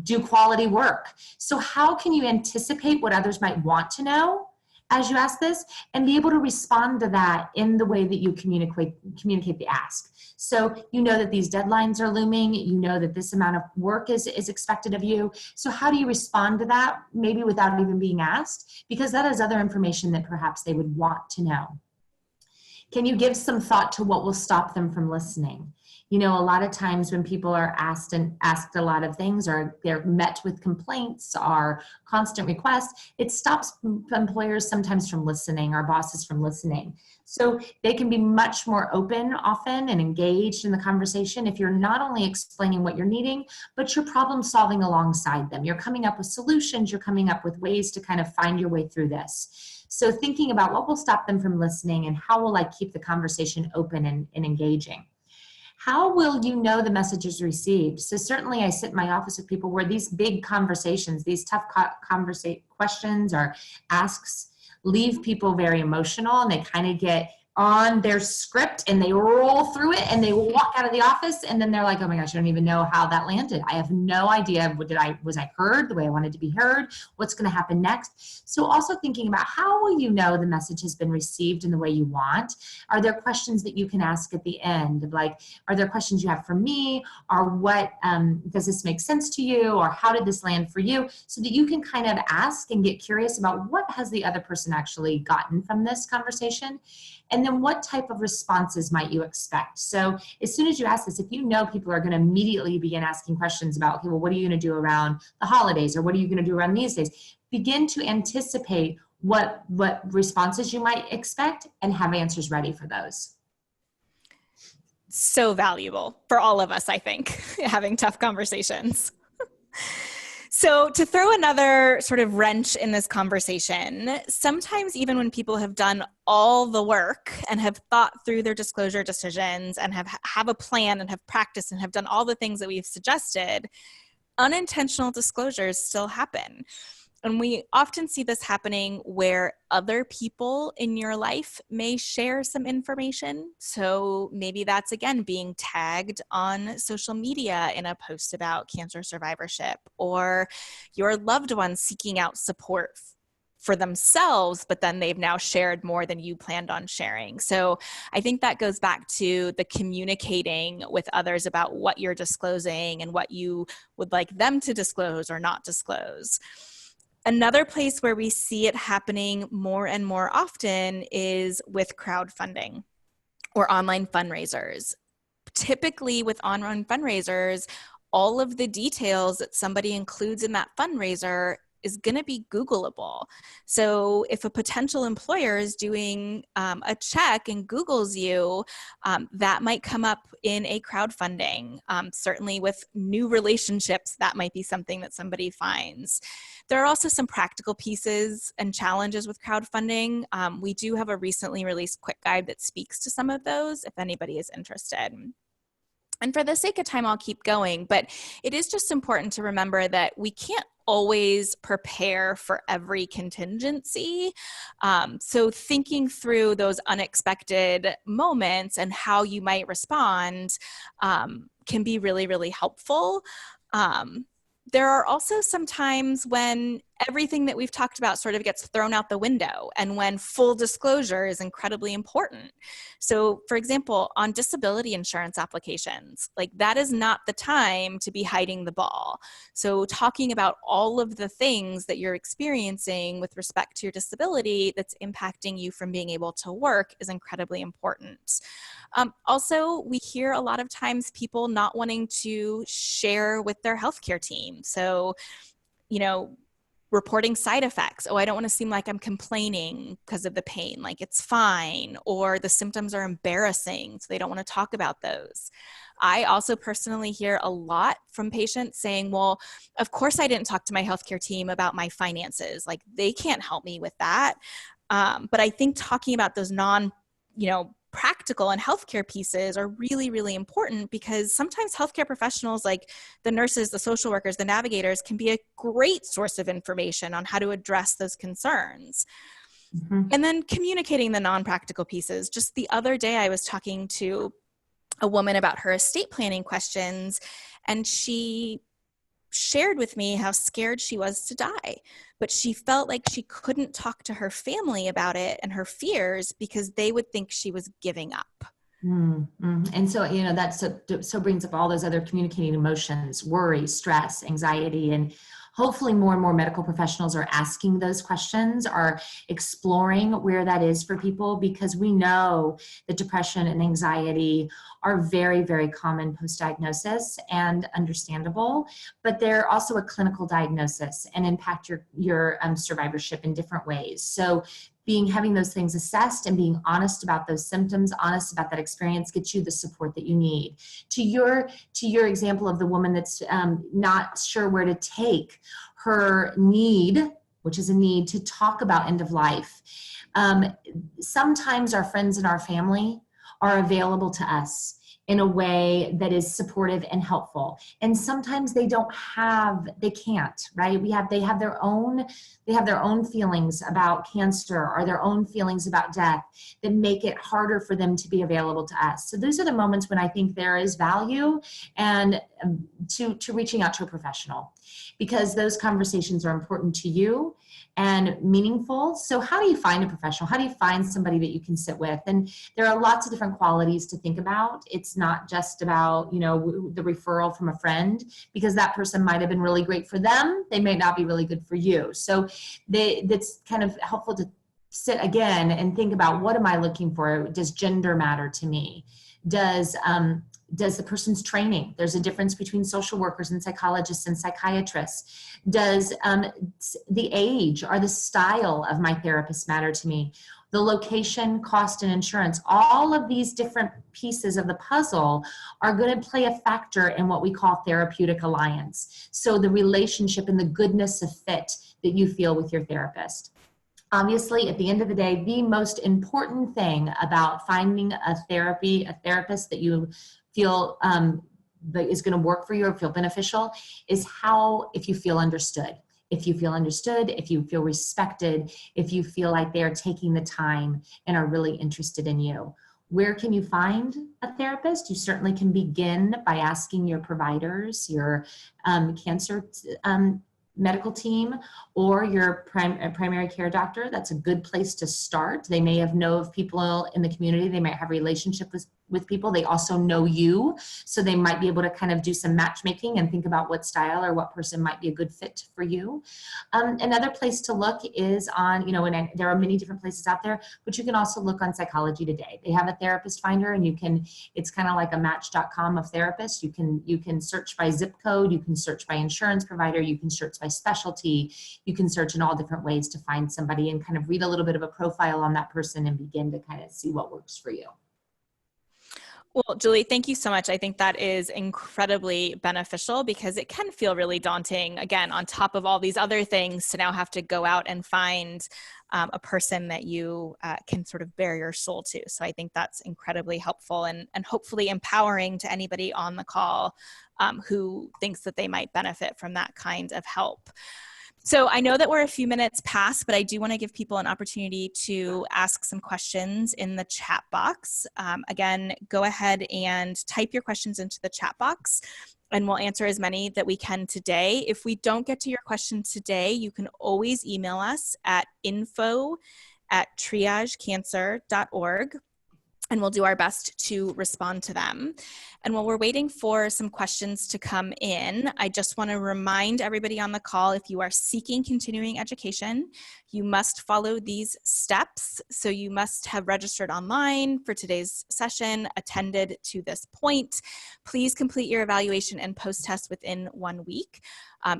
do quality work? So how can you anticipate what others might want to know as you ask this and be able to respond to that in the way that you communicate the ask? So you know that these deadlines are looming, you know that this amount of work is expected of you. So how do you respond to that, maybe without even being asked? Because that is other information that perhaps they would want to know. Can you give some thought to what will stop them from listening? You know, a lot of times when people are asked a lot of things, or they're met with complaints or constant requests, it stops employers sometimes from listening, or bosses from listening. So they can be much more open often and engaged in the conversation if you're not only explaining what you're needing, but you're problem solving alongside them. You're coming up with solutions, you're coming up with ways to kind of find your way through this. So thinking about what will stop them from listening and how will I keep the conversation open and engaging. How will you know the message is received? So certainly I sit in my office with people where these big conversations, these tough questions or asks leave people very emotional, and they kind of get on their script and they roll through it and they walk out of the office, and then they're like, oh my gosh, I don't even know how that landed. I have no idea. Was I heard the way I wanted to be heard? What's going to happen next? So also thinking about, how will you know the message has been received in the way you want? Are there questions that you can ask at the end of, like, are there questions you have for me, or what does this make sense to you, or how did this land for you, so that you can kind of ask and get curious about what has the other person actually gotten from this conversation. And then what type of responses might you expect? So as soon as you ask this, if you know people are going to immediately begin asking questions about, okay, well, what are you going to do around the holidays, or what are you going to do around these days? Begin to anticipate what responses you might expect and have answers ready for those. So valuable for all of us, I think, having tough conversations. So to throw another sort of wrench in this conversation, sometimes even when people have done all the work and have thought through their disclosure decisions and have a plan and have practiced and have done all the things that we've suggested, unintentional disclosures still happen. And we often see this happening where other people in your life may share some information. So maybe that's, again, being tagged on social media in a post about cancer survivorship, or your loved ones seeking out support for themselves, but then they've now shared more than you planned on sharing. So I think that goes back to the communicating with others about what you're disclosing and what you would like them to disclose or not disclose. Another place where we see it happening more and more often is with crowdfunding or online fundraisers. Typically with online fundraisers, all of the details that somebody includes in that fundraiser is going to be Googleable. So if a potential employer is doing a check and Googles you, that might come up in a crowdfunding. Certainly with new relationships, that might be something that somebody finds. There are also some practical pieces and challenges with crowdfunding. We do have a recently released quick guide that speaks to some of those if anybody is interested. And for the sake of time, I'll keep going, but it is just important to remember that we can't always prepare for every contingency. So thinking through those unexpected moments and how you might respond can be really, really helpful. There are also some times when everything that we've talked about sort of gets thrown out the window and when full disclosure is incredibly important. So for example, on disability insurance applications, like that is not the time to be hiding the ball. So talking about all of the things that you're experiencing with respect to your disability that's impacting you from being able to work is incredibly important. Also, we hear a lot of times people not wanting to share with their healthcare team. So, reporting side effects. Oh, I don't want to seem like I'm complaining because of the pain, like it's fine, or the symptoms are embarrassing, so they don't want to talk about those. I also personally hear a lot from patients saying, well, of course I didn't talk to my healthcare team about my finances. Like they can't help me with that. But I think talking about those practical and healthcare pieces are really, really important because sometimes healthcare professionals like the nurses, the social workers, the navigators can be a great source of information on how to address those concerns. Mm-hmm. And then communicating the non-practical pieces. Just the other day, I was talking to a woman about her estate planning questions, and she shared with me how scared she was to die, but she felt like she couldn't talk to her family about it and her fears because they would think she was giving up. Mm-hmm. And so, that so brings up all those other communicating emotions, worry, stress, anxiety, and hopefully more and more medical professionals are asking those questions, are exploring where that is for people, because we know that depression and anxiety are very, very common post-diagnosis and understandable, but they're also a clinical diagnosis and impact your survivorship in different ways. So having those things assessed and being honest about those symptoms, honest about that experience, gets you the support that you need. To your example of the woman that's not sure where to take her need, which is a need to talk about end of life. Sometimes our friends and our family are available to us in a way that is supportive and helpful. And sometimes they can't, right? They have their own feelings about cancer or their own feelings about death that make it harder for them to be available to us. So those are the moments when I think there is value and to reaching out to a professional, because those conversations are important to you and meaningful. So how do you find a professional? How do you find somebody that you can sit with? And there are lots of different qualities to think about. It's not just about, the referral from a friend, because that person might have been really great for them. They may not be really good for you. So that's kind of helpful to sit again and think about, what am I looking for? Does gender matter to me? Does the person's training? There's a difference between social workers and psychologists and psychiatrists. Does the age or the style of my therapist matter to me? the location, cost, and insurance. All of these different pieces of the puzzle are going to play a factor in what we call therapeutic alliance. So the relationship and the goodness of fit that you feel with your therapist. Obviously, at the end of the day, the most important thing about finding a therapist that you feel that is going to work for you or feel beneficial is if you feel understood. If you feel understood, if you feel respected, if you feel like they are taking the time and are really interested in you. Where can you find a therapist? You certainly can begin by asking your providers, your cancer medical team, or your primary care doctor. That's a good place to start. They may know of people in the community. They might have relationship with people. They also know you, so they might be able to kind of do some matchmaking and think about what style or what person might be a good fit for you. Another place to look is on, and there are many different places out there, but you can also look on Psychology Today. They have a therapist finder, and it's kind of like a match.com of therapists. You can search by zip code, you can search by insurance provider, you can search by specialty, you can search in all different ways to find somebody and kind of read a little bit of a profile on that person and begin to kind of see what works for you. Well, Julie, thank you so much. I think that is incredibly beneficial because it can feel really daunting, again, on top of all these other things, to now have to go out and find a person that you can sort of bare your soul to. So I think that's incredibly helpful and hopefully empowering to anybody on the call who thinks that they might benefit from that kind of help. So I know that we're a few minutes past, but I do want to give people an opportunity to ask some questions in the chat box. Again, go ahead and type your questions into the chat box, and we'll answer as many that we can today. If we don't get to your question today, you can always email us at info@triagecancer.org. and we'll do our best to respond to them. And while we're waiting for some questions to come in, I just want to remind everybody on the call, if you are seeking continuing education, you must follow these steps. So you must have registered online for today's session, attended to this point. Please complete your evaluation and post-test within 1 week.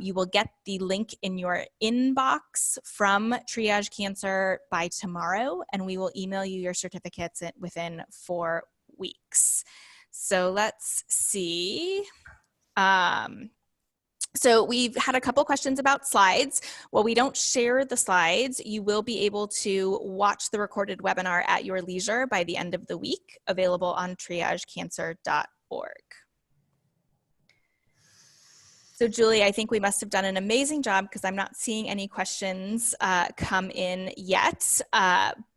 You will get the link in your inbox from Triage Cancer by tomorrow, and we will email you your certificates within 4 weeks. So let's see. So we've had a couple questions about slides. While we don't share the slides, you will be able to watch the recorded webinar at your leisure by the end of the week, available on triagecancer.org. So Julie, I think we must have done an amazing job because I'm not seeing any questions come in yet.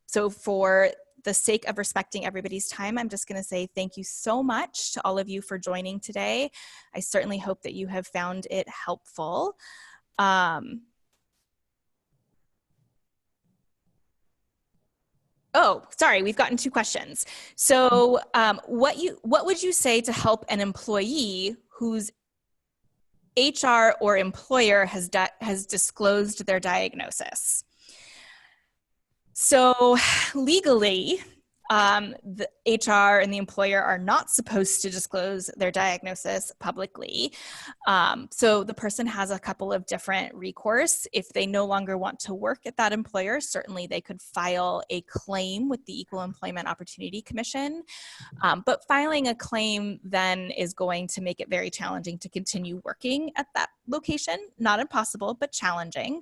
So for the sake of respecting everybody's time, I'm just going to say thank you so much to all of you for joining today. I certainly hope that you have found it helpful. Oh, sorry, we've gotten 2 questions. So what would you say to help an employee whose HR or employer has disclosed their diagnosis? So legally, the HR and the employer are not supposed to disclose their diagnosis publicly. So the person has a couple of different recourse. If they no longer want to work at that employer, certainly they could file a claim with the Equal Employment Opportunity Commission. But filing a claim then is going to make it very challenging to continue working at that location. Not impossible, but challenging.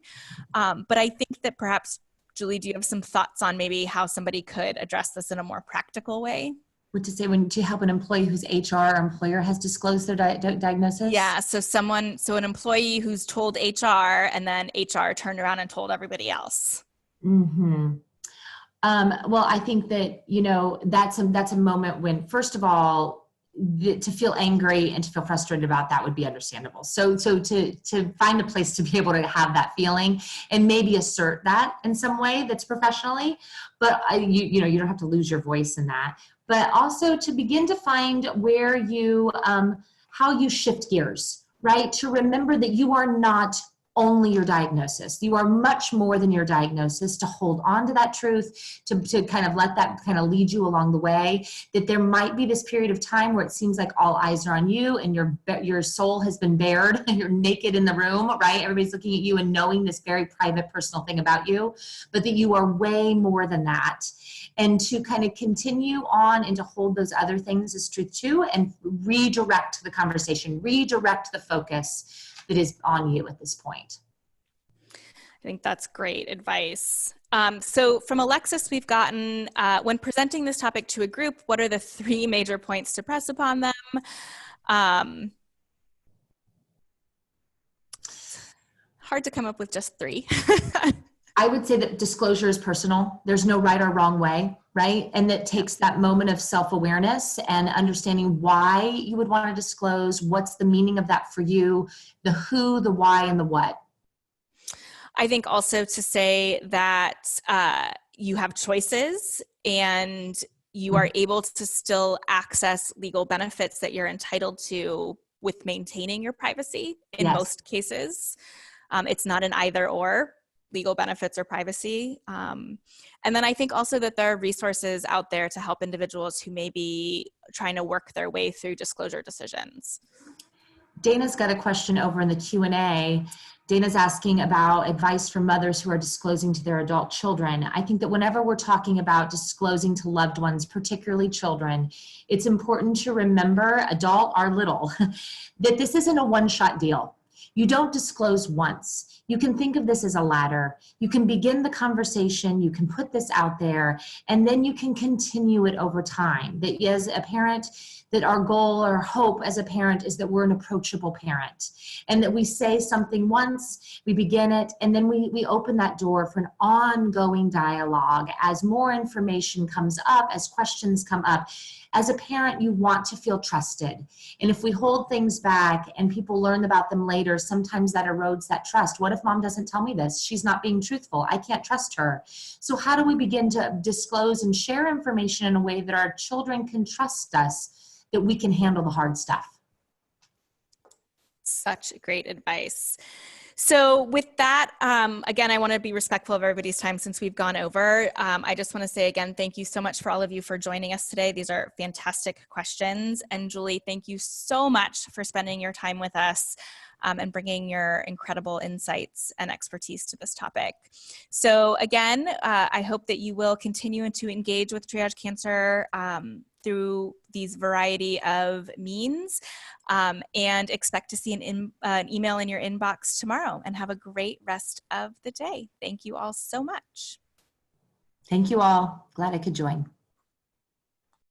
But I think that perhaps, Julie, do you have some thoughts on maybe how somebody could address this in a more practical way? What to say when to help an employee whose HR or employer has disclosed their diagnosis? Yeah, so an employee who's told HR and then HR turned around and told everybody else. Mm-hmm. Well, I think that, that's a moment when, first of all, to feel angry and to feel frustrated about that would be understandable. So to find a place to be able to have that feeling and maybe assert that in some way that's professionally, but you don't have to lose your voice in that. But also to begin to find where how you shift gears, right? To remember that you are not only your diagnosis. You are much more than your diagnosis. To hold on to that truth, to kind of let that kind of lead you along the way, that there might be this period of time where it seems like all eyes are on you and your soul has been bared and you're naked in the room, right? Everybody's looking at you and knowing this very private, personal thing about you, but that you are way more than that. And to kind of continue on and to hold those other things as truth too, and redirect the conversation, redirect the focus that is on you at this point. I think that's great advice. So from Alexis, we've gotten, when presenting this topic to a group, what are the 3 major points to press upon them? Hard to come up with just 3. I would say that disclosure is personal. There's no right or wrong way, right? And that takes that moment of self-awareness and understanding why you would want to disclose, what's the meaning of that for you, the who, the why, and the what. I think also to say that you have choices and you are able to still access legal benefits that you're entitled to with maintaining your privacy in most cases. It's not an either or, legal benefits or privacy. And then I think also that there are resources out there to help individuals who may be trying to work their way through disclosure decisions. Dana's got a question over in the Q&A. Dana's asking about advice for mothers who are disclosing to their adult children. I think that whenever we're talking about disclosing to loved ones, particularly children, it's important to remember, adult or little, that this isn't a one-shot deal. You don't disclose once. You can think of this as a ladder. You can begin the conversation, you can put this out there, and then you can continue it over time. That as a parent, that our goal or hope as a parent is that we're an approachable parent, and that we say something once, we begin it, and then we open that door for an ongoing dialogue as more information comes up, as questions come up. As a parent, you want to feel trusted. And if we hold things back and people learn about them later, sometimes that erodes that trust. What if mom doesn't tell me this? She's not being truthful. I can't trust her. So how do we begin to disclose and share information in a way that our children can trust us, that we can handle the hard stuff? Such great advice. So with that, again, I want to be respectful of everybody's time since we've gone over. I just want to say again, thank you so much for all of you for joining us today. These are fantastic questions. And Julie, thank you so much for spending your time with us and bringing your incredible insights and expertise to this topic. So again, I hope that you will continue to engage with Triage Cancer through these variety of means, and expect to see an email in your inbox tomorrow, and have a great rest of the day. Thank you all so much. Thank you all. Glad I could join.